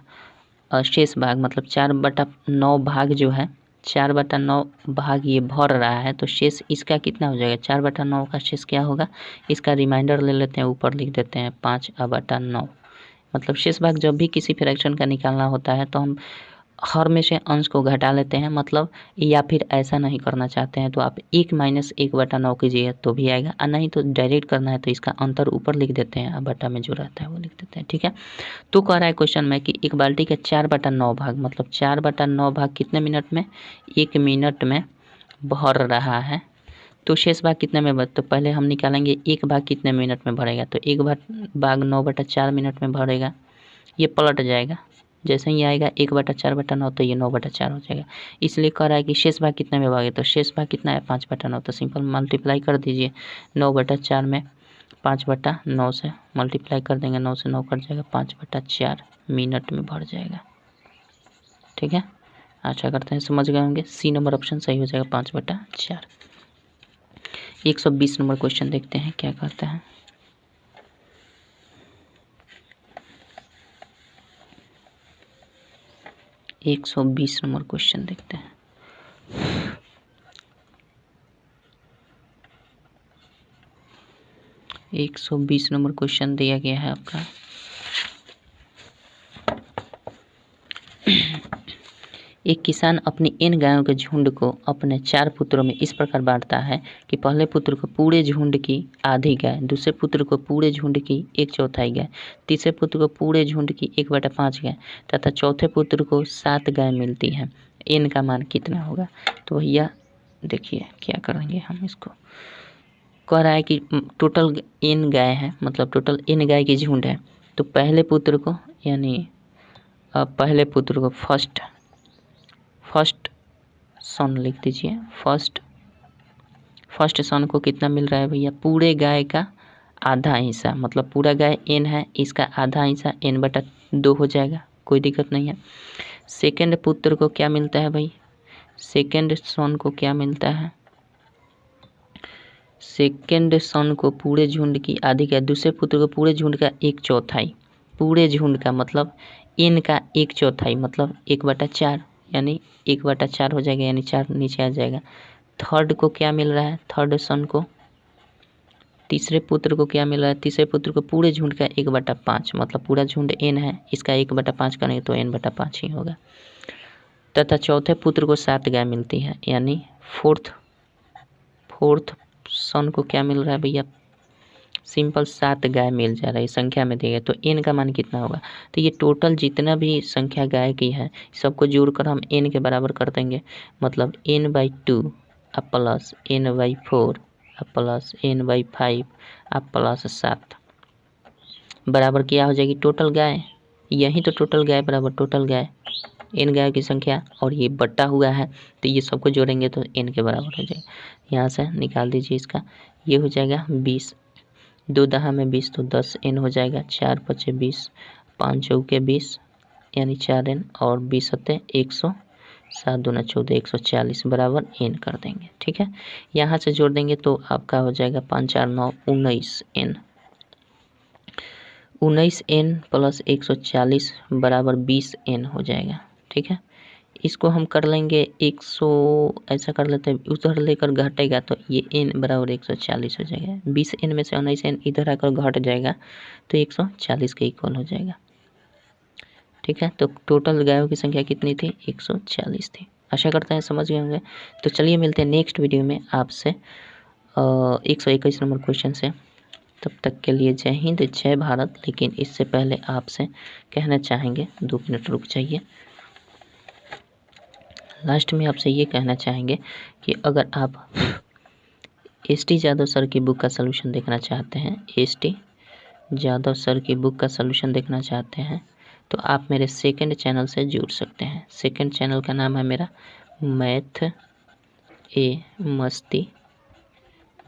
शेष भाग मतलब 4/9 भाग जो है, 4/9 भाग ये भर रहा है, तो शेष इसका कितना हो जाएगा? 4/9 का शेष क्या होगा? इसका रिमाइंडर ले लेते हैं, ऊपर लिख देते हैं 5/9। मतलब शेष भाग जब भी किसी फ्रैक्शन का निकालना होता है तो हम हर में से अंश को घटा लेते हैं, मतलब या फिर ऐसा नहीं करना चाहते हैं तो आप 1 माइनस 1/9 कीजिए तो भी आएगा, और नहीं तो डायरेक्ट करना है तो इसका अंतर ऊपर लिख देते हैं, बटा में जो रहता है वो लिख देते हैं। ठीक है, तो कह रहा है क्वेश्चन में कि एक बाल्टी के 4/9 भाग, मतलब 4/9 भाग कितने मिनट में, 1 मिनट में भर रहा है। तो शेष भाग कितने में तो पहले हम निकालेंगे 1 भाग कितने मिनट में भरेगा, तो 1 भाग 9/4 मिनट में भरेगा। ये पलट जाएगा, जैसे ही आएगा 1/4/9 तो ये 9/4 हो जाएगा। इसलिए कह रहा है कि शेष भाग कितने में भागे, तो शेष भाग कितना है 5/9, तो सिंपल मल्टीप्लाई कर दीजिए 9/4 में 5/9 से मल्टीप्लाई कर देंगे, 9 से 9 कट जाएगा, 5/4 मिनट में भर जाएगा। ठीक है, आशा करते हैं समझ गए होंगे। सी नंबर ऑप्शन सही हो जाएगा 5/4। 120 नंबर क्वेश्चन देखते हैं क्या कहता है। एक 120 नंबर क्वेश्चन देखते हैं। एक 120 नंबर क्वेश्चन दिया गया है आपका। एक किसान अपनी n गायों के झुंड को अपने 4 पुत्रों में इस प्रकार बांटता है कि पहले पुत्र को पूरे झुंड की आधी गाय, दूसरे पुत्र को पूरे झुंड की 1/4 गाय, तीसरे पुत्र को पूरे झुंड की 1/5 गाय तथा चौथे पुत्र को 7 गाय मिलती है। n का मान कितना होगा। तो भैया देखिए क्या करेंगे हम, इसको कह रहा है कि टोटल n गाय है, मतलब टोटल n गाय की झुंड है। तो पहले पुत्र को, यानी पहले पुत्र को फर्स्ट सन लिख दीजिए। फर्स्ट सन को कितना मिल रहा है भैया, पूरे गाय का आधा हिस्सा, मतलब पूरा गाय n है, इसका आधा हिस्सा n/2 हो जाएगा, कोई दिक्कत नहीं है। सेकंड पुत्र को क्या मिलता है भाई, सेकंड सन को क्या मिलता है, सेकंड सन को पूरे झुंड की आधी गाय, दूसरे पुत्र को पूरे झुंड का 1/4, पूरे झुंड का मतलब n का 1/4 मतलब 1/4, यानी 1/4 हो जाएगा, यानी 4 नीचे आ जाएगा। थर्ड को क्या मिल रहा है, थर्ड सन को, तीसरे पुत्र को क्या मिल रहा है, तीसरे पुत्र को पूरे झुंड का 1/5, मतलब पूरा झुंड n है, इसका 1/5 करेंगे तो n/5 ही होगा। तथा चौथे पुत्र को 7 गाय मिलती है, यानी फोर्थ सन को क्या मिल रहा है भैया, सिंपल 7 गाय मिल जा रहा है, संख्या में देगा तो n का मान कितना होगा। तो ये टोटल जितना भी संख्या गाय की है सबको जोड़कर हम n के बराबर कर देंगे, मतलब n/2 अब प्लस n/4 अब प्लस n/5 अब प्लस 7 बराबर क्या हो जाएगी, टोटल गाय, यही तो टोटल गाय बराबर टोटल गाय, n गाय की संख्या, और ये बट्टा हुआ है तो ये सबको जोड़ेंगे तो n के बराबर हो जाएगा। यहाँ से निकाल दीजिए इसका, ये हो जाएगा 20, 2 दहा में 20 तो 10 n हो जाएगा, 4 × 5 = 20, 5 चौके 20 यानी 4 n, और 20 × 100, 7 दूना 14, 140 बराबर n कर देंगे। ठीक है, यहाँ से जोड़ देंगे तो आपका हो जाएगा 5 4 9 19 n, 19 n प्लस 140 बराबर 20 n हो जाएगा। ठीक है, इसको हम कर लेंगे 100, ऐसा कर लेते हैं, उधर लेकर घटेगा तो ये n बराबर 140 हो जाएगा, 20 n में से 19 n इधर आकर घट जाएगा तो 140 के इक्वल हो जाएगा। ठीक है, तो टोटल गायों की संख्या कितनी थी, 140 थी। आशा करते हैं समझ गए होंगे। तो चलिए मिलते हैं नेक्स्ट वीडियो में आपसे 121 नंबर क्वेश्चन से। तब तक के लिए जय हिंद जय भारत। लेकिन इससे पहले आपसे कहना चाहेंगे, 2 मिनट रुक जाइए, लास्ट में आपसे ये कहना चाहेंगे कि अगर आप एस.टी. यादव सर की बुक का सलूशन देखना चाहते हैं, एस.टी. यादव सर की बुक का सलूशन देखना चाहते हैं तो आप मेरे सेकंड चैनल से जुड़ सकते हैं। सेकंड चैनल का नाम है मेरा मैथ ए मस्ती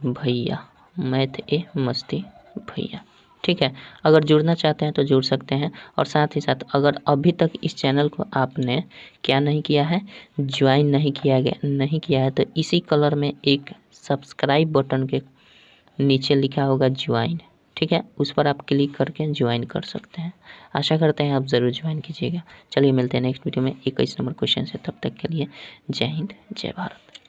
भैया, मैथ ए मस्ती भैया। ठीक है, अगर जुड़ना चाहते हैं तो जुड़ सकते हैं, और साथ ही साथ अगर अभी तक इस चैनल को आपने क्या नहीं किया है, ज्वाइन नहीं किया है तो इसी कलर में एक सब्सक्राइब बटन के नीचे लिखा होगा ज्वाइन, ठीक है, उस पर आप क्लिक करके ज्वाइन कर सकते हैं। आशा करते हैं आप ज़रूर ज्वाइन कीजिएगा। चलिए मिलते हैं नेक्स्ट वीडियो में 21 नंबर क्वेश्चन से, तब तक के लिए जय हिंद जय भारत।